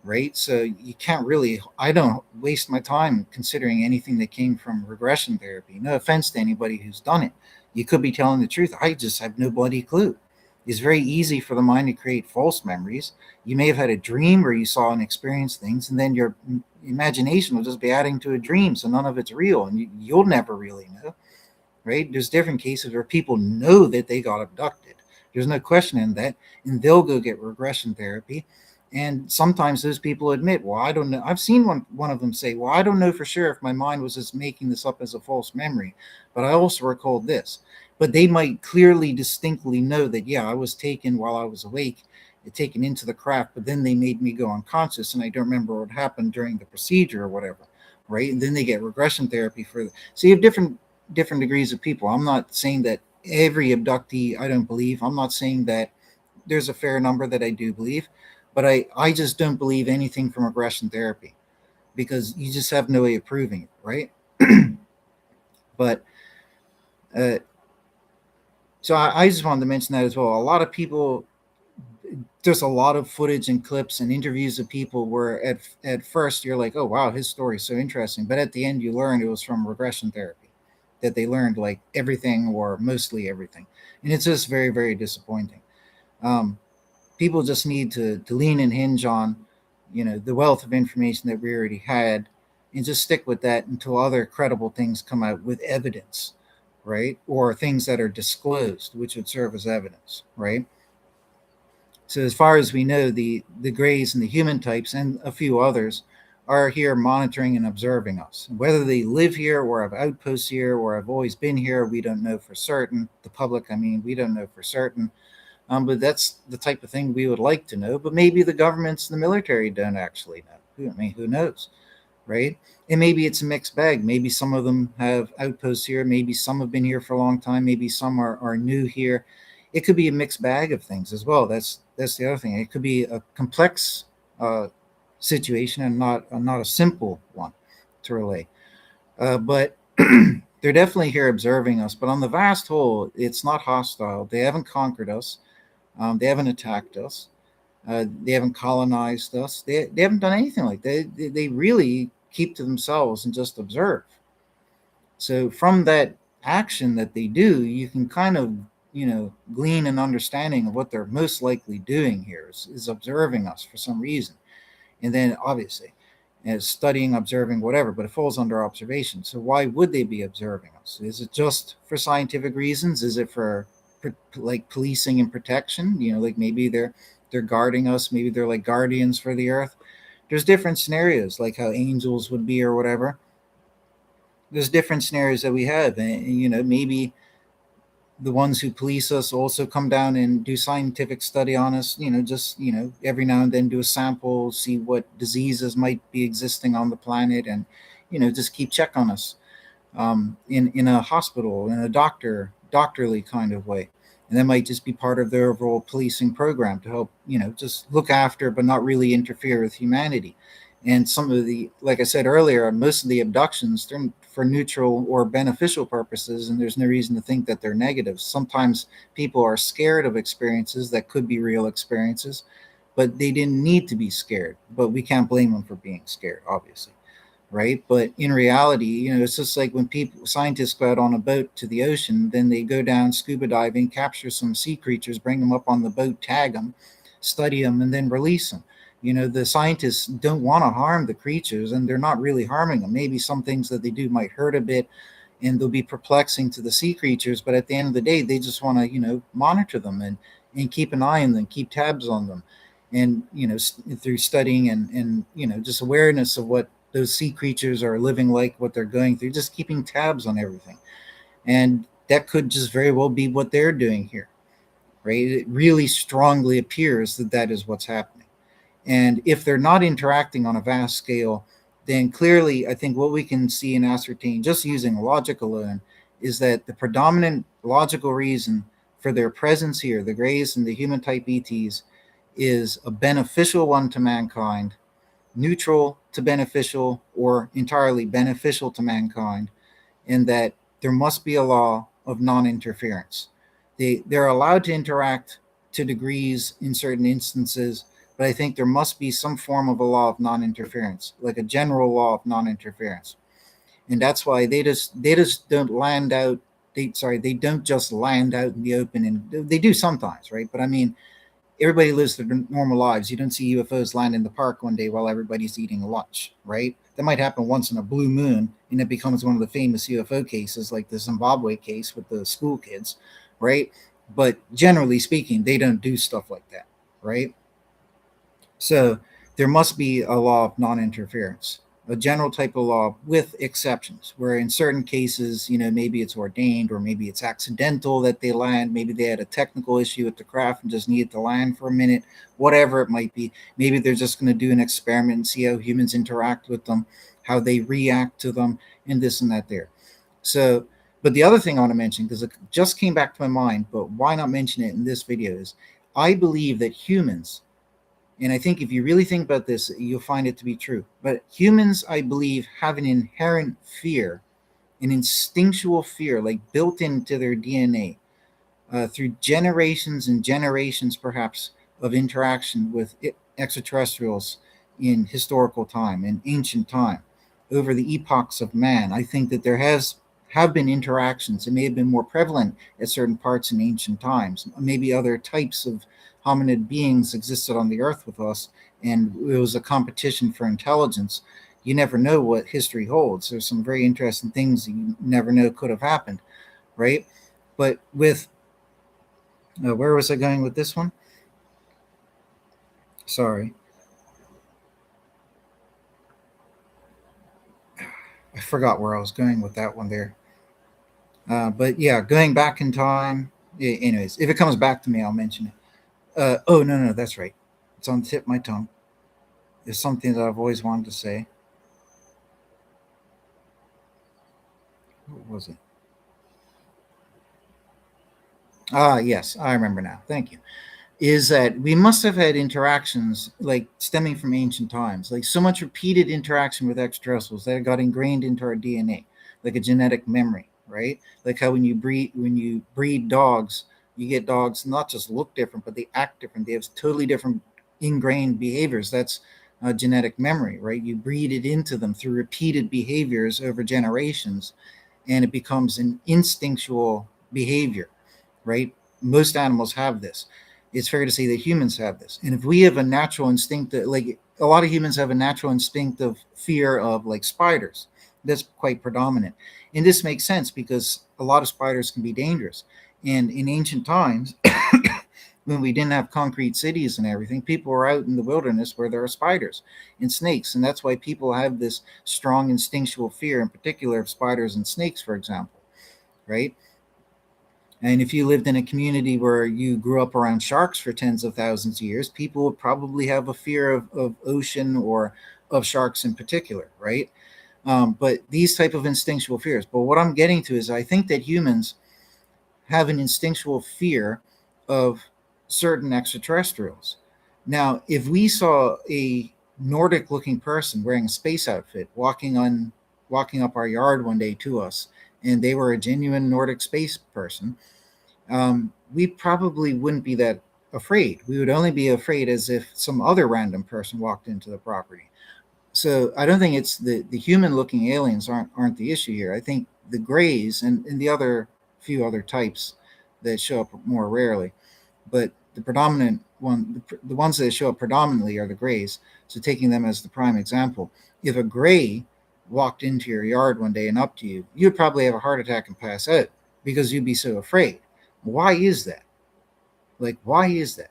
right? So you can't really, I don't waste my time considering anything that came from regression therapy. No offense to anybody who's done it. You could be telling the truth. I just have no bloody clue. It's very easy for the mind to create false memories. You may have had a dream where you saw and experienced things, and then your imagination will just be adding to a dream, so none of it's real, and you'll never really know, right? There's different cases where people know that they got abducted. There's no question in that, and they'll go get regression therapy. And sometimes those people admit, well, I don't know. I've seen one of them say, well, I don't know for sure if my mind was just making this up as a false memory, but I also recalled this. But they might clearly, distinctly know that, yeah, I was taken while I was awake, taken into the craft, but then they made me go unconscious, and I don't remember what happened during the procedure or whatever, right? And then they get regression therapy for. So you have different degrees of people. I'm not saying that every abductee I don't believe. I'm not saying that there's a fair number that I do believe, but I just don't believe anything from regression therapy because you just have no way of proving it, right? But uh, so I just wanted to mention that as well. A lot of people, there's a lot of footage and clips and interviews of people where at first you're like, oh wow, his story is so interesting, but at the end you learn it was from regression therapy, that they learned like everything or mostly everything, and it's just very very disappointing. Um, People just need to lean and hinge on, the wealth of information that we already had, and just stick with that until other credible things come out with evidence, right? Or things that are disclosed, which would serve as evidence, right? So as far as we know, the Greys and the human types and a few others are here monitoring and observing us. Whether they live here or have outposts here or have always been here, we don't know for certain. The public, I mean, we don't know for certain. But that's the type of thing we would like to know. But maybe the governments and the military don't actually know. I mean, who knows, right? And maybe it's a mixed bag. Maybe some of them have outposts here. Maybe some have been here for a long time. Maybe some are new here. It could be a mixed bag of things as well. That's the other thing. It could be a complex uh, situation and not a simple one to relay. But they're definitely here observing us. But on the vast whole, it's not hostile. They haven't conquered us. They haven't attacked us. They haven't colonized us. They haven't done anything like that. They really keep to themselves and just observe. So from that action that they do, you can kind of, glean an understanding of what they're most likely doing here is observing us for some reason. And then obviously, as studying, observing, whatever, but it falls under observation. So why would they be observing us? Is it just for scientific reasons? Is it for like policing and protection? Like maybe they're guarding us. Maybe they're like guardians for the earth. There's different scenarios, like how angels would be or whatever. There's different scenarios that we have, and maybe the ones who police us also come down and do scientific study on us, just every now and then do a sample, see what diseases might be existing on the planet, and just keep check on us, in a hospital, in a doctorly kind of way. And that might just be part of their overall policing program to help, just look after but not really interfere with humanity. And some of the, like I said earlier, most of the abductions, they're for neutral or beneficial purposes, and there's no reason to think that they're negative. Sometimes people are scared of experiences that could be real experiences, but they didn't need to be scared. But we can't blame them for being scared, obviously, right? But in reality, it's just like when people scientists go out on a boat to the ocean, then they go down scuba diving, capture some sea creatures, bring them up on the boat, tag them, study them, and then release them. The scientists don't want to harm the creatures, and they're not really harming them. Maybe some things that they do might hurt a bit, and they'll be perplexing to the sea creatures, but at the end of the day, they just want to monitor them and keep an eye on them, keep tabs on them, and through studying and just awareness of what those sea creatures are living like, what they're going through, just keeping tabs on everything. And that could just very well be what they're doing here, right? It really strongly appears that that is what's happening. And if they're not interacting on a vast scale, then clearly I think what we can see and ascertain just using logic alone is that the predominant logical reason for their presence here, the Greys and the human type ETs, is a beneficial one to mankind, neutral to beneficial, or entirely beneficial to mankind, in that there must be a law of non-interference. They're allowed to interact to degrees in certain instances, but I think there must be some form of a law of non-interference, like a general law of non-interference. And that's why they just don't land out they don't just land out in the open, and they do sometimes, right? But I mean, everybody lives their normal lives. You don't see UFOs land in the park one day while everybody's eating lunch, right? That might happen once in a blue moon, and it becomes one of the famous UFO cases, like the Zimbabwe case with the school kids, right? But generally speaking, they don't do stuff like that, right? So there must be a law of non-interference, a general type of law with exceptions, where in certain cases, maybe it's ordained or maybe it's accidental that they land. Maybe they had a technical issue with the craft and just needed to land for a minute, whatever it might be. Maybe they're just going to do an experiment and see how humans interact with them, how they react to them, and this and that there. So, but the other thing I want to mention, because it just came back to my mind, but why not mention it in this video, is I believe that humans, and I think if you really think about this, you'll find it to be true. But humans, I believe, have an inherent fear, an instinctual fear, like built into their DNA, through generations and generations, perhaps, of interaction with extraterrestrials in historical time, in ancient time, over the epochs of man. I think that there have been interactions. It may have been more prevalent at certain parts in ancient times. Maybe other types of hominid beings existed on the earth with us, and it was a competition for intelligence. You never know what history holds. There's some very interesting things you never know could have happened, right? But with where was I going with this one? Sorry, I forgot where I was going with that one there. But yeah, going back in time. Anyways, if it comes back to me, I'll mention it. Oh, no, no, that's right. It's on the tip of my tongue. It's something that I've always wanted to say. What was it? Yes, I remember now. Thank you. Is that we must have had interactions like stemming from ancient times, like so much repeated interaction with extraterrestrials that got ingrained into our DNA, like a genetic memory, right? Like how when you breed dogs, you get dogs not just look different, but they act different. They have totally different ingrained behaviors. That's genetic memory, right? You breed it into them through repeated behaviors over generations, and it becomes an instinctual behavior, right? Most animals have this. It's fair to say that humans have this. And if we have a natural instinct, that, like a lot of humans have a natural instinctive fear of like spiders, that's quite predominant. And this makes sense because a lot of spiders can be dangerous. And in ancient times, when we didn't have concrete cities and everything, people were out in the wilderness where there are spiders and snakes. And that's why people have this strong instinctual fear, in particular of spiders and snakes, for example, right? And if you lived in a community where you grew up around sharks for tens of thousands of years, people would probably have a fear of ocean or of sharks in particular, right? But these type of instinctual fears. But what I'm getting to is I think that humans have an instinctual fear of certain extraterrestrials. Now, if we saw a Nordic-looking person wearing a space outfit walking up our yard one day to us, and they were a genuine Nordic space person, we probably wouldn't be that afraid. We would only be afraid as if some other random person walked into the property. So I don't think it's the human looking aliens aren't the issue here. I think the grays and the other few other types that show up more rarely, but the predominant one, the ones that show up predominantly are the grays. So taking them as the prime example, if a gray walked into your yard one day and up to you, you'd probably have a heart attack and pass out because you'd be so afraid. Why is that? Like, why is that?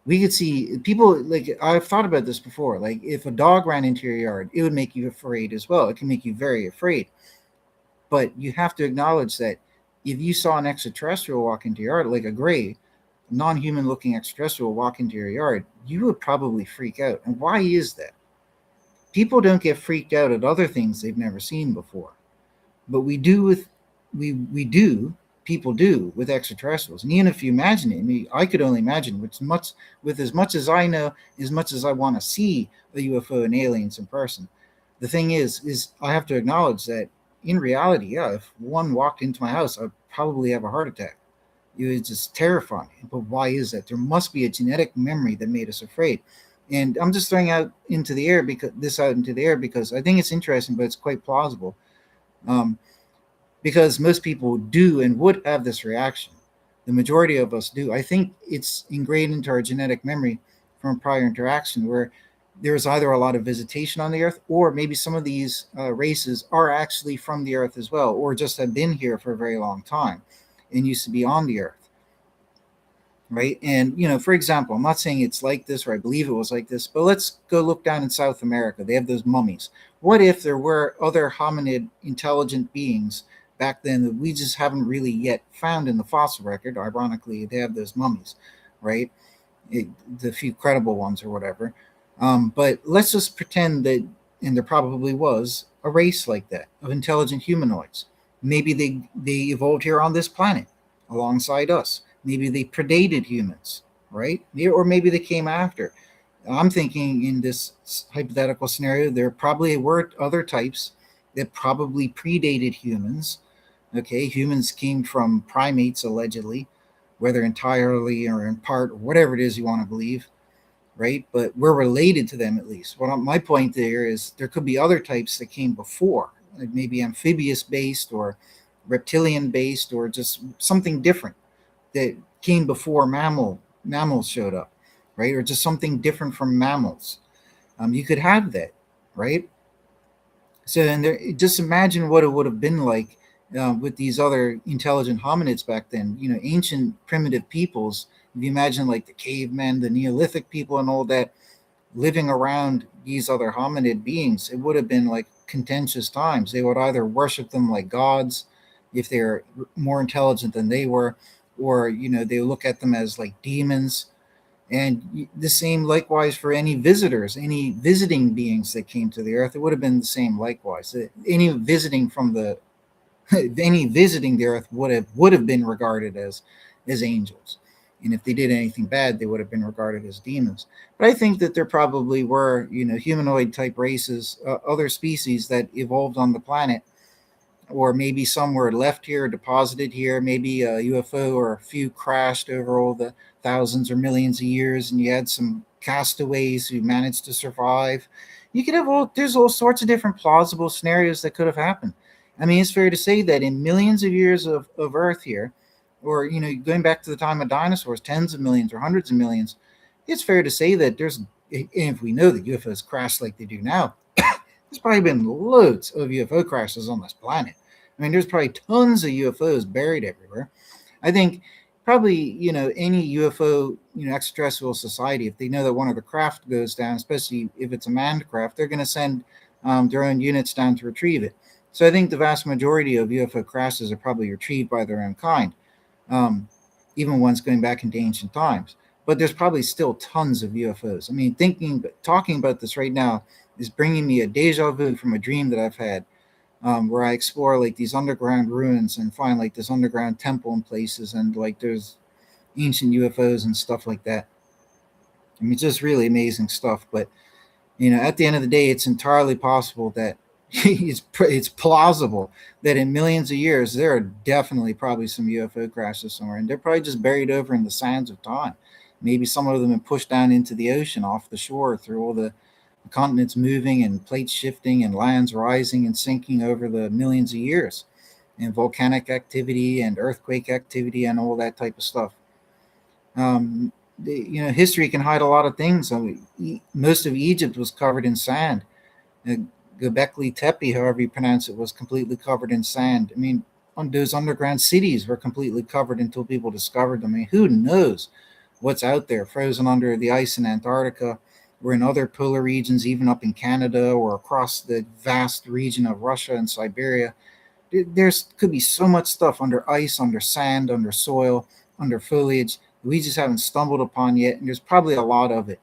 We could see people, like, I've thought about this before. Like, if a dog ran into your yard, it would make you afraid as well. It can make you very afraid. But you have to acknowledge that if you saw an extraterrestrial walk into your yard, like a gray, non-human looking extraterrestrial walk into your yard, you would probably freak out. And why is that? People don't get freaked out at other things they've never seen before, but we do with we do people do with extraterrestrials. And even if you imagine it, I mean, I could only imagine with as much as I know, as much as I want to see a UFO and aliens in person. The thing is I have to acknowledge that in reality, yeah, if one walked into my house, I'd probably have a heart attack. It was just terrifying. But why is that? There must be a genetic memory that made us afraid. And I'm just throwing out into the air because I think it's interesting, but it's quite plausible. Um, because most people do and would have this reaction. The majority of us do. I think it's ingrained into our genetic memory from prior interaction where there was either a lot of visitation on the earth, or maybe some of these races are actually from the earth as well, or just have been here for a very long time and used to be on the earth, right? And, for example, I'm not saying it's like this or I believe it was like this, but let's go look down in South America. They have those mummies. What if there were other hominid intelligent beings back then that we just haven't really yet found in the fossil record? Ironically, they have those mummies, right? The few credible ones or whatever. But let's just pretend that, and there probably was a race like that of intelligent humanoids. Maybe they evolved here on this planet alongside us. Maybe they predated humans, right? Or maybe they came after. I'm thinking in this hypothetical scenario, there probably were other types that probably predated humans. Okay, humans came from primates allegedly, whether entirely or in part or whatever it is you want to believe, right? But we're related to them at least. Well, my point there is there could be other types that came before, like maybe amphibious based or reptilian based or just something different that came before mammals showed up, right? Or just something different from mammals. You could have that, right? So, and there, just imagine what it would have been like with these other intelligent hominids back then. Ancient primitive peoples. If you imagine like the cavemen, the Neolithic people, and all that living around these other hominid beings, it would have been like contentious times. They would either worship them like gods if they're more intelligent than they were, or they look at them as like demons. And the same likewise for any visitors, any visiting beings that came to the earth. It would have been the same likewise. Any visiting from the any visiting the earth would have been regarded as angels. And if they did anything bad, they would have been regarded as demons. But I think that there probably were, humanoid type races, other species that evolved on the planet, or maybe some were left here, deposited here. Maybe a UFO or a few crashed over all the thousands or millions of years, and you had some castaways who managed to survive. You could have there's all sorts of different plausible scenarios that could have happened. I mean, it's fair to say that in millions of years of Earth here, or going back to the time of dinosaurs, tens of millions or hundreds of millions, it's fair to say that if we know that UFOs crash like they do now, there's probably been loads of UFO crashes on this planet. I mean, there's probably tons of UFOs buried everywhere. I think probably, any UFO, extraterrestrial society, if they know that one of the craft goes down, especially if it's a manned craft, they're going to send their own units down to retrieve it. So I think the vast majority of UFO crashes are probably retrieved by their own kind, even ones going back into ancient times. But there's probably still tons of UFOs. I mean, talking about this right now is bringing me a deja vu from a dream that I've had, where I explore like these underground ruins and find like this underground temple in places, and like there's ancient UFOs and stuff like that. I mean, just really amazing stuff. But at the end of the day, it's entirely possible that it's plausible that in millions of years there are definitely probably some UFO crashes somewhere, and they're probably just buried over in the sands of time. Maybe some of them are pushed down into the ocean off the shore through all the continents moving and plates shifting and lands rising and sinking over the millions of years, and volcanic activity and earthquake activity and all that type of stuff. History can hide a lot of things. I mean, most of Egypt was covered in sand. Uh, Göbekli Tepe, however you pronounce it, was completely covered in sand. I mean, those underground cities were completely covered until people discovered them. I mean, who knows what's out there, frozen under the ice in Antarctica, or in other polar regions, even up in Canada or across the vast region of Russia and Siberia. There's could be so much stuff under ice, under sand, under soil, under foliage that we just haven't stumbled upon yet. And there's probably a lot of it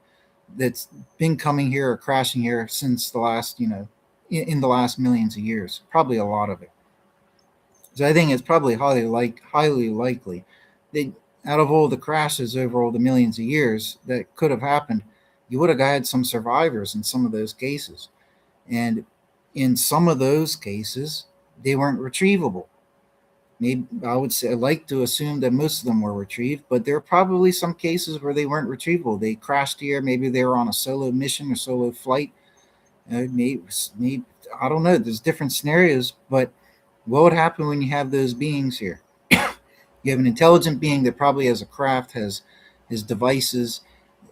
that's been coming here or crashing here since the last, in the last millions of years. Probably a lot of it. So I think it's probably highly likely that out of all the crashes over all the millions of years that could have happened, you would have had some survivors in some of those cases. And in some of those cases, they weren't retrievable. Maybe I would say I like to assume that most of them were retrieved, but there are probably some cases where they weren't retrievable. They crashed here. Maybe they were on a solo mission or solo flight. Maybe I don't know. There's different scenarios, but What would happen when you have those beings here? You have an intelligent being that probably has a craft, has his devices,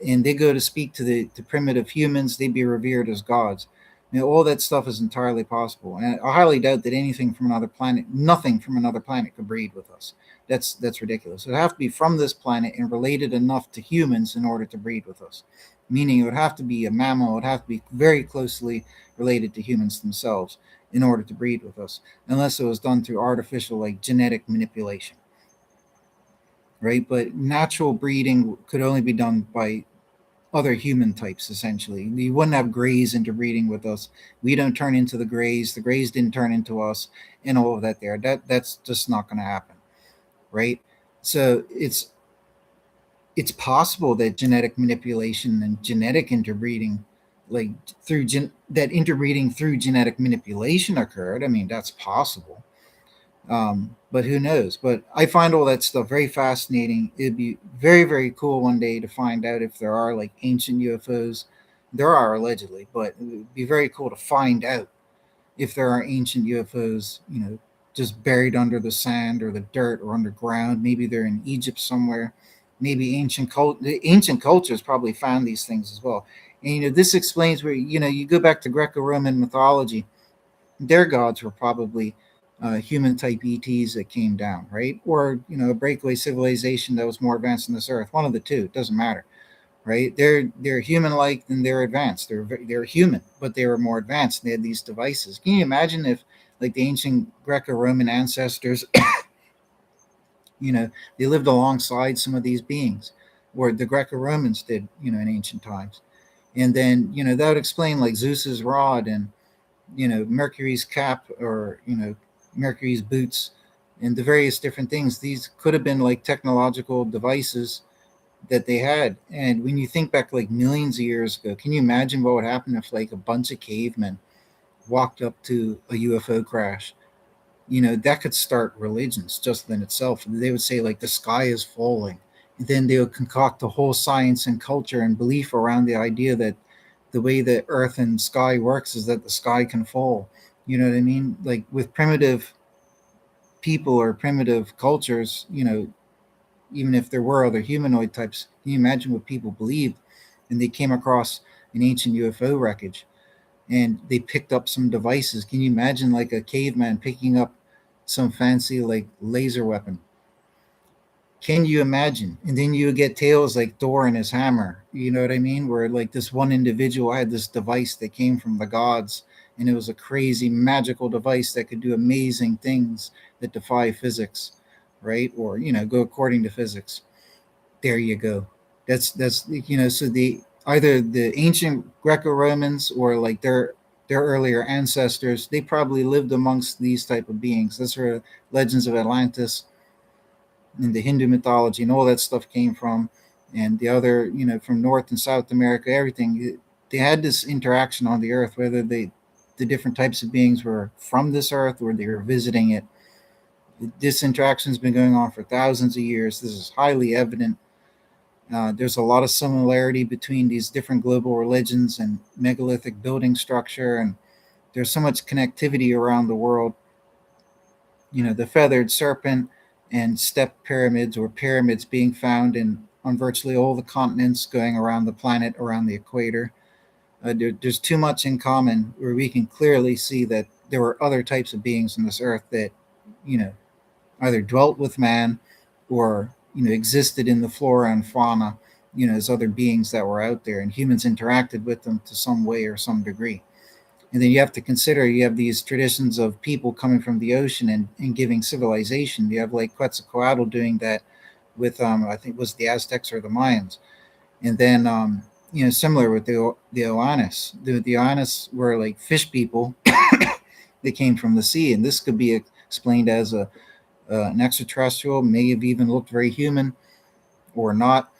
and they go to speak to the primitive humans. They'd be revered as gods. All that stuff is entirely possible, and I highly doubt that anything from another planet, nothing from another planet, could breed with us. That's ridiculous. It would have to be from this planet and related enough to humans in order to breed with us. Meaning, it would have to be a mammal. It would have to be very closely related to humans themselves in order to breed with us, unless it was done through artificial, like genetic manipulation, right? But natural breeding could only be done by other human types, essentially. You wouldn't have grays interbreeding with us. We don't turn into the grays. The grays didn't turn into us, and all of that. That's just not going to happen, right? So it's possible that genetic manipulation and genetic interbreeding, like that interbreeding through genetic manipulation occurred. I mean, that's possible. But who knows? But I find all that stuff very fascinating. It'd be very, very cool one day to find out if there are like ancient UFOs. There are allegedly, but it would be very cool to find out if there are ancient UFOs, just buried under the sand or the dirt or underground. Maybe they're in Egypt somewhere. Maybe the ancient cultures probably found these things as well. And this explains where you go back to Greco-Roman mythology. Their gods were probably human type ETs that came down, right? Or a breakaway civilization that was more advanced than this Earth. One of the two. It doesn't matter, right? They're human like and they're advanced. They're human, but they were more advanced. They had these devices. Can you imagine if like the ancient Greco-Roman ancestors, you know, they lived alongside some of these beings, or the Greco-Romans did, in ancient times, and then that would explain like Zeus's rod and Mercury's cap, or Mercury's boots, and the various different things. These could have been like technological devices that they had. And when you think back like millions of years ago, can you imagine what would happen if like a bunch of cavemen walked up to a UFO crash? That could start religions just in itself. They would say like the sky is falling, and then they would concoct a whole science and culture and belief around the idea that the way that earth and sky works is that the sky can fall. You know what I mean? Like with primitive people or primitive cultures, even if there were other humanoid types, can you imagine what people believed? And they came across an ancient UFO wreckage and they picked up some devices. Can you imagine like a caveman picking up some fancy like laser weapon? Can you imagine? And then you get tales like Thor and his hammer. You know what I mean? Where like this one individual had this device that came from the gods, and it was a crazy magical device that could do amazing things that defy physics, right? Or go according to physics. There you go. That's so the either the ancient Greco-Romans or like their earlier ancestors, they probably lived amongst these type of beings. That's where legends of Atlantis and the Hindu mythology and all that stuff came from, and the other, from North and South America, everything. They had this interaction on the earth, whether the different types of beings were from this earth or they were visiting it. This interaction has been going on for thousands of years. This is highly evident. There's a lot of similarity between these different global religions and megalithic building structure, and there's so much connectivity around the world. The feathered serpent and step pyramids, or pyramids, being found in on virtually all the continents going around the planet, around the equator. There's too much in common where we can clearly see that there were other types of beings on this earth that, you know, either dwelt with man or, existed in the flora and fauna, as other beings that were out there, and humans interacted with them to some way or some degree. And then you have to consider you have these traditions of people coming from the ocean and giving civilization. You have like Quetzalcoatl doing that with I think it was the Aztecs or the Mayans. And then similar with the Oannes. The Oannes were like fish people. They came from the sea, and this could be explained as an extraterrestrial, may have even looked very human or not.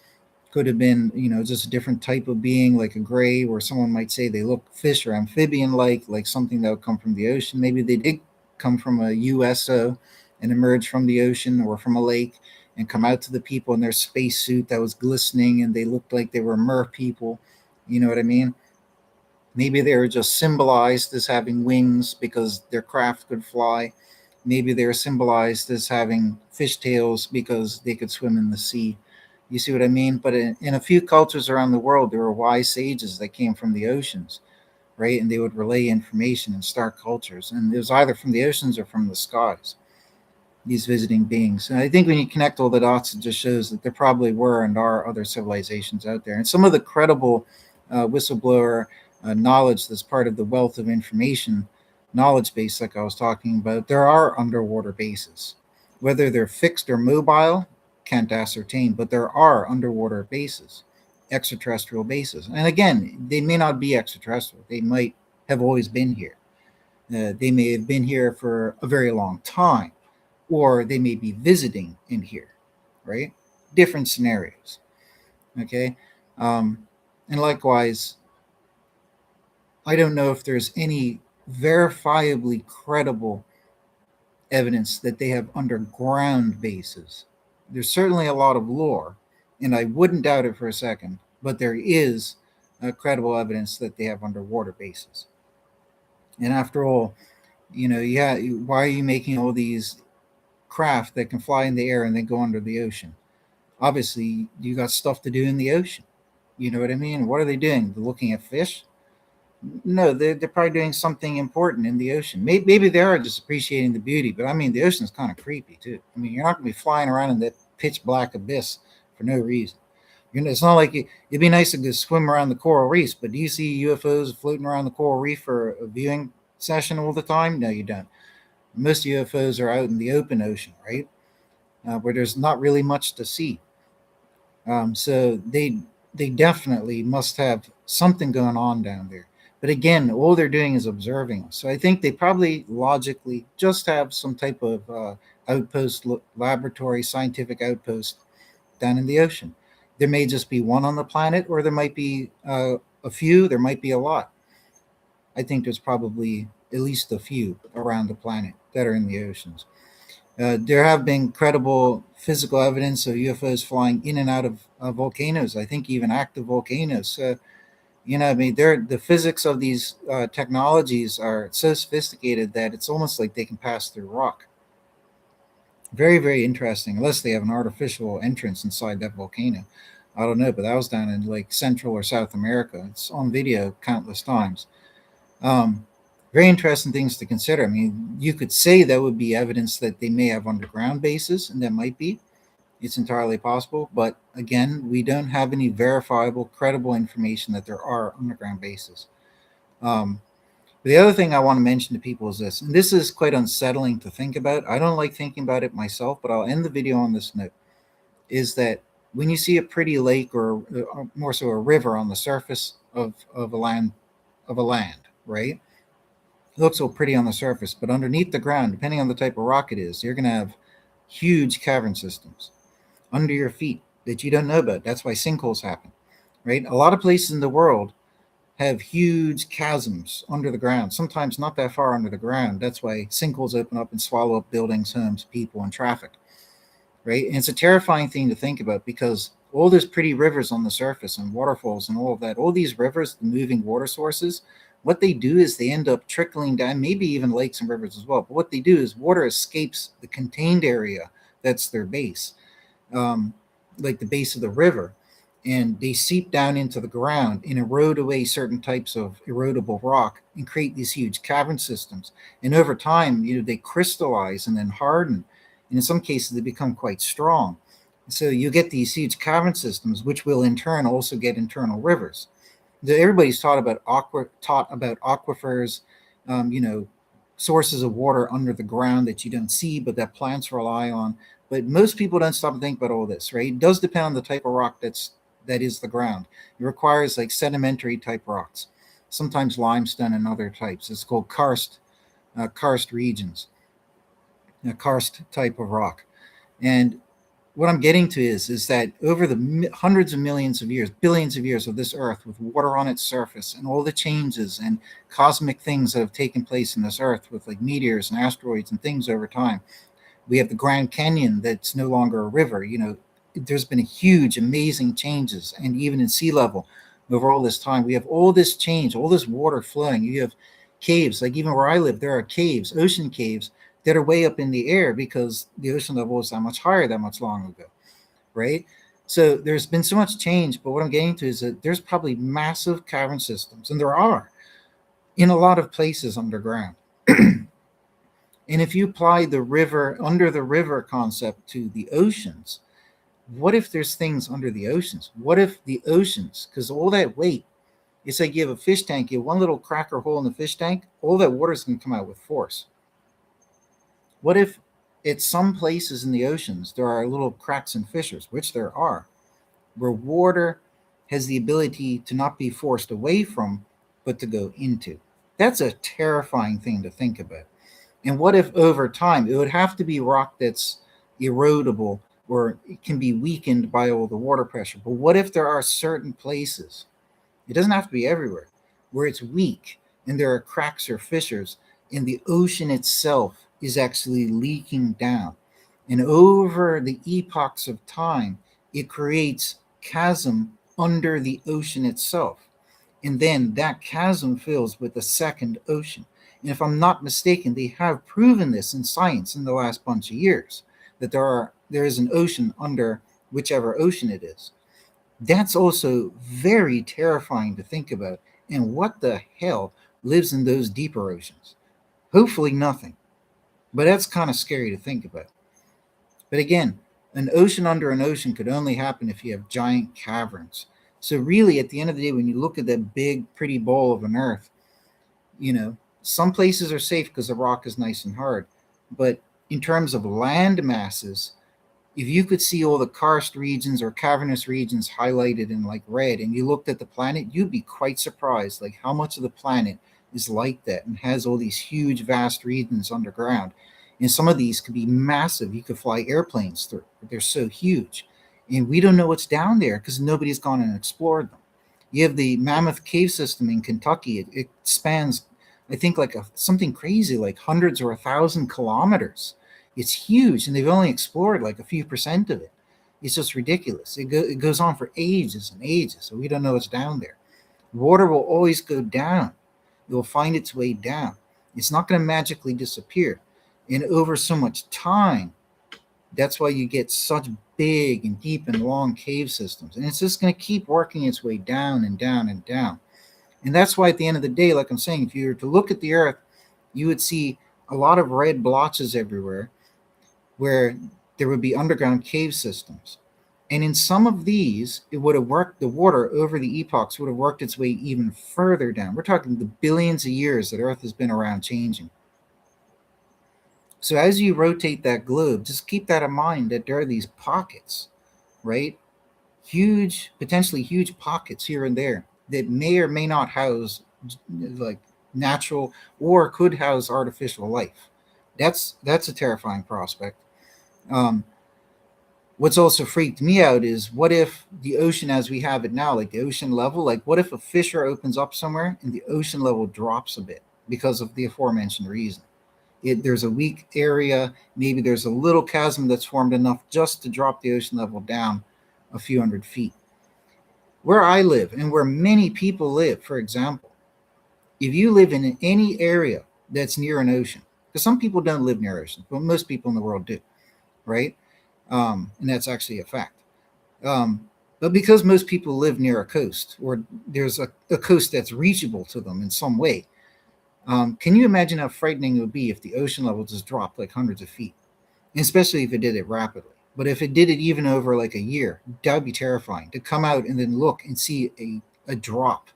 Could have been, just a different type of being, like a gray, where someone might say they look fish or amphibian like something that would come from the ocean. Maybe they did come from a USO and emerge from the ocean or from a lake and come out to the people in their spacesuit that was glistening and they looked like they were mer people. You know what I mean? Maybe they were just symbolized as having wings because their craft could fly. Maybe they're symbolized as having fish tails because they could swim in the sea. You see what I mean? But in a few cultures around the world, there were wise sages that came from the oceans, right? And they would relay information in star cultures. And it was either from the oceans or from the skies, these visiting beings. And I think when you connect all the dots, it just shows that there probably were and are other civilizations out there. And some of the credible whistleblower knowledge that's part of the wealth of information knowledge base, like I was talking about, there are underwater bases. Whether they're fixed or mobile, can't ascertain, but there are underwater bases, extraterrestrial bases. And again, they may not be extraterrestrial, they might have always been here. They may have been here for a very long time, or they may be visiting in here, right? Different scenarios. Okay. And likewise, I don't know if there's any verifiably credible evidence that they have underground bases. There's certainly a lot of lore, and I wouldn't doubt it for a second, but there is credible evidence that they have underwater bases. And after all, yeah, why are you making all these craft that can fly in the air and then go under the ocean? Obviously, you got stuff to do in the ocean. You know what I mean? What are they doing? They're looking at fish? No, they're probably doing something important in the ocean. Maybe they are just appreciating the beauty, but I mean, the ocean's kind of creepy too. I mean, you're not going to be flying around in that pitch black abyss for no reason. It's not like it'd be nice to just swim around the coral reefs, but do you see UFOs floating around the coral reef for a viewing session all the time? No, you don't. Most UFOs are out in the open ocean, right? Where there's not really much to see. So they definitely must have something going on down there. But again, all they're doing is observing us. So I think they probably logically just have some type of outpost, laboratory, scientific outpost down in the ocean. There may just be one on the planet, or there might be a few. There might be a lot. I think there's probably at least a few around the planet that are in the oceans. There have been credible physical evidence of UFOs flying in and out of volcanoes. I think even active volcanoes. I mean, the physics of these technologies are so sophisticated that it's almost like they can pass through rock. Very, very interesting. Unless they have an artificial entrance inside that volcano. I don't know, but that was down in like Central or South America. It's on video countless times. Um, Very interesting things to consider. I mean, you could say that would be evidence that they may have underground bases, and that might be. It's entirely possible. But again, we don't have any verifiable, credible information that there are underground bases. Um, the other thing I want to mention to people is this, and this is quite unsettling to think about. I don't like thinking about it myself, but I'll end the video on this note, is that when you see a pretty lake or more so a river on the surface of a land, right? It looks so pretty on the surface, but underneath the ground, depending on the type of rock it is, you're going to have huge cavern systems under your feet that you don't know about. That's why sinkholes happen, right? A lot of places in the world have huge chasms under the ground, sometimes not that far under the ground. That's why sinkholes open up and swallow up buildings, homes, people, and traffic, right? And it's a terrifying thing to think about because all those pretty rivers on the surface and waterfalls and all of that, all these rivers, the moving water sources, what they do is they end up trickling down, maybe even lakes and rivers as well. But what they do is water escapes the contained area that's their base, um, like the base of the river, and they seep down into the ground and erode away certain types of erodible rock and create these huge cavern systems. And over time, they crystallize and then harden. And in some cases, they become quite strong. So you get these huge cavern systems, which will in turn also get internal rivers. Everybody's taught about aquifers, sources of water under the ground that you don't see, but that plants rely on. But most people don't stop and think about all this, right? It does depend on the type of rock that is the ground. It requires like sedimentary type rocks, sometimes limestone and other types. It's called karst regions, a karst type of rock. And what I'm getting to is that over the hundreds of millions of years, billions of years of this Earth, with water on its surface and all the changes and cosmic things that have taken place in this Earth, with like meteors and asteroids and things over time, we have the Grand Canyon that's no longer a river. There's been a huge, amazing changes, and even in sea level over all this time, we have all this change, all this water flowing. You have caves, like even where I live, there are caves, ocean caves that are way up in the air because the ocean level was that much higher that much long ago, right? So there's been so much change, but what I'm getting to is that there's probably massive cavern systems, and there are in a lot of places underground. And if you apply the river, under the river concept to the oceans, what if there's things under the oceans? What if the oceans, because all that weight, it's like you have a fish tank, you have one little crack or hole in the fish tank, all that water is going to come out with force. What if at some places in the oceans there are little cracks and fissures, which there are, where water has the ability to not be forced away from, but to go into? That's a terrifying thing to think about. And what if over time it would have to be rock that's erodible or it can be weakened by all the water pressure? But what if there are certain places, it doesn't have to be everywhere, where it's weak and there are cracks or fissures and the ocean itself is actually leaking down? And over the epochs of time, it creates chasm under the ocean itself. And then that chasm fills with a second ocean. And if I'm not mistaken, they have proven this in science in the last bunch of years, that there is an ocean under whichever ocean it is. That's also very terrifying to think about. And what the hell lives in those deeper oceans? Hopefully nothing. But that's kind of scary to think about. But again, an ocean under an ocean could only happen if you have giant caverns. So really, at the end of the day, when you look at that big, pretty ball of an Earth, some places are safe because the rock is nice and hard. But in terms of land masses, if you could see all the karst regions or cavernous regions highlighted in like red and you looked at the planet, you'd be quite surprised like how much of the planet is like that and has all these huge, vast regions underground. And some of these could be massive. You could fly airplanes through. They're so huge. And we don't know what's down there because nobody's gone and explored them. You have the Mammoth Cave System in Kentucky. It spans, I think, like something crazy, like hundreds or 1,000 kilometers. It's huge, and they've only explored like a few percent of it. It's just ridiculous. It goes on for ages and ages, so we don't know what's down there. Water will always go down. It will find its way down. It's not going to magically disappear. And over so much time, that's why you get such big and deep and long cave systems. And it's just going to keep working its way down and down and down. And that's why at the end of the day, like I'm saying, if you were to look at the Earth, you would see a lot of red blotches everywhere where there would be underground cave systems. And in some of these, it would have worked, the water over the epochs would have worked its way even further down. We're talking the billions of years that Earth has been around changing. So as you rotate that globe, just keep that in mind that there are these pockets, right? Huge, potentially huge pockets here and there that may or may not house like natural or could house artificial life. That's a terrifying prospect. What's also freaked me out is what if the ocean as we have it now, like the ocean level, like what if a fissure opens up somewhere and the ocean level drops a bit because of the aforementioned reason? There's a weak area, maybe there's a little chasm that's formed enough just to drop the ocean level down a few hundred feet. Where I live and where many people live, for example, if you live in any area that's near an ocean, because some people don't live near oceans, but most people in the world do, right? And that's actually a fact. But because most people live near a coast or there's a coast that's reachable to them in some way, can you imagine how frightening it would be if the ocean level just dropped like hundreds of feet, and especially if it did it rapidly? But if it did it even over like a year, that would be terrifying to come out and then look and see a drop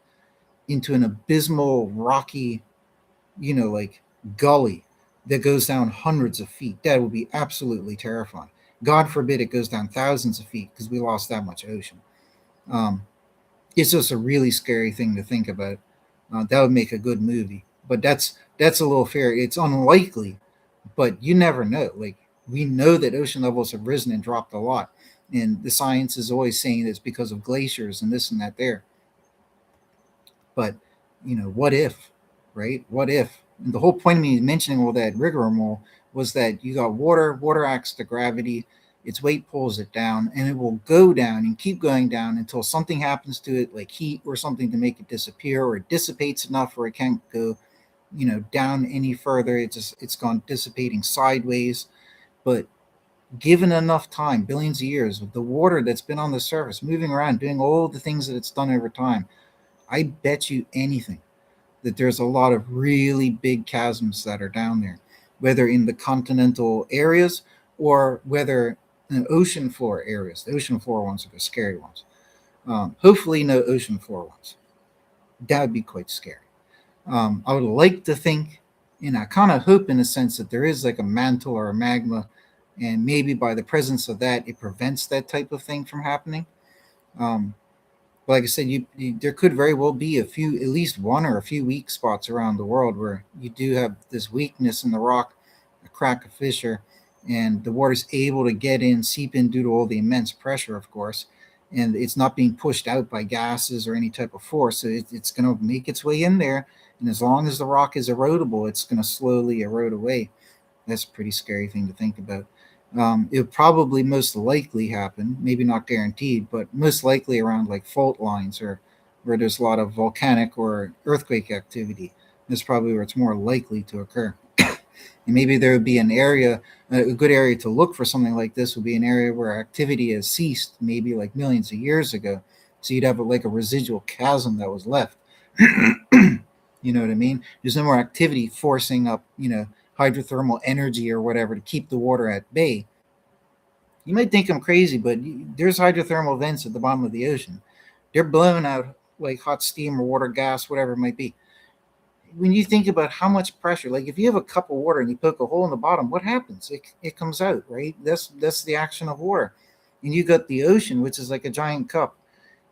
into an abysmal, rocky, like gully that goes down hundreds of feet. That would be absolutely terrifying. God forbid it goes down thousands of feet because we lost that much ocean. It's just a really scary thing to think about. That would make a good movie, but that's a little fair. It's unlikely, but you never know. Like we know that ocean levels have risen and dropped a lot, and the science is always saying it's because of glaciers and this and that there. But what if, right? What if? And the whole point of me mentioning all that rigmarole was that you got water acts to gravity, its weight pulls it down, and it will go down and keep going down until something happens to it, like heat or something, to make it disappear, or it dissipates enough where it can't go. down any further. It's gone dissipating sideways. But given enough time, billions of years, with the water that's been on the surface, moving around, doing all the things that it's done over time, I bet you anything that there's a lot of really big chasms that are down there, whether in the continental areas or whether in ocean floor areas. The ocean floor ones are the scary ones. Hopefully, no ocean floor ones. That would be quite scary. I would like to think, and I kind of hope in a sense that there is like a mantle or a magma, and maybe by the presence of that, it prevents that type of thing from happening. Um, but like I said, there could very well be a few, at least one or a few weak spots around the world where you do have this weakness in the rock, a crack, a fissure, and the water's able to get in, seep in due to all the immense pressure, of course, and it's not being pushed out by gases or any type of force. So it's going to make its way in there, and as long as the rock is erodible, it's going to slowly erode away. That's a pretty scary thing to think about. It would probably most likely happen, maybe not guaranteed, but most likely around like fault lines or where there's a lot of volcanic or earthquake activity. That's probably where it's more likely to occur. And maybe there would be an area, a good area to look for something like this would be an area where activity has ceased, maybe like millions of years ago. So you'd have like a residual chasm that was left. You know what I mean? There's no more activity forcing up, hydrothermal energy or whatever to keep the water at bay. You might think I'm crazy, but there's hydrothermal vents at the bottom of the ocean. They're blowing out like hot steam or water gas, whatever it might be. When you think about how much pressure, like if you have a cup of water and you poke a hole in the bottom, what happens? It comes out, right? That's the action of water. And you got the ocean, which is like a giant cup.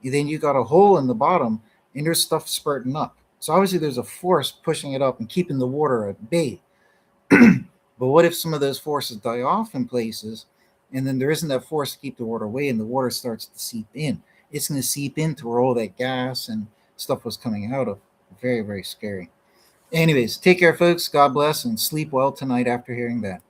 And then you got a hole in the bottom, and there's stuff spurting up. So obviously there's a force pushing it up and keeping the water at bay. But what if some of those forces die off in places, and then there isn't that force to keep the water away, and the water starts to seep in? It's going to seep into where all that gas and stuff was coming out of. Very, very scary. Anyways, take care, folks. God bless, and sleep well tonight after hearing that.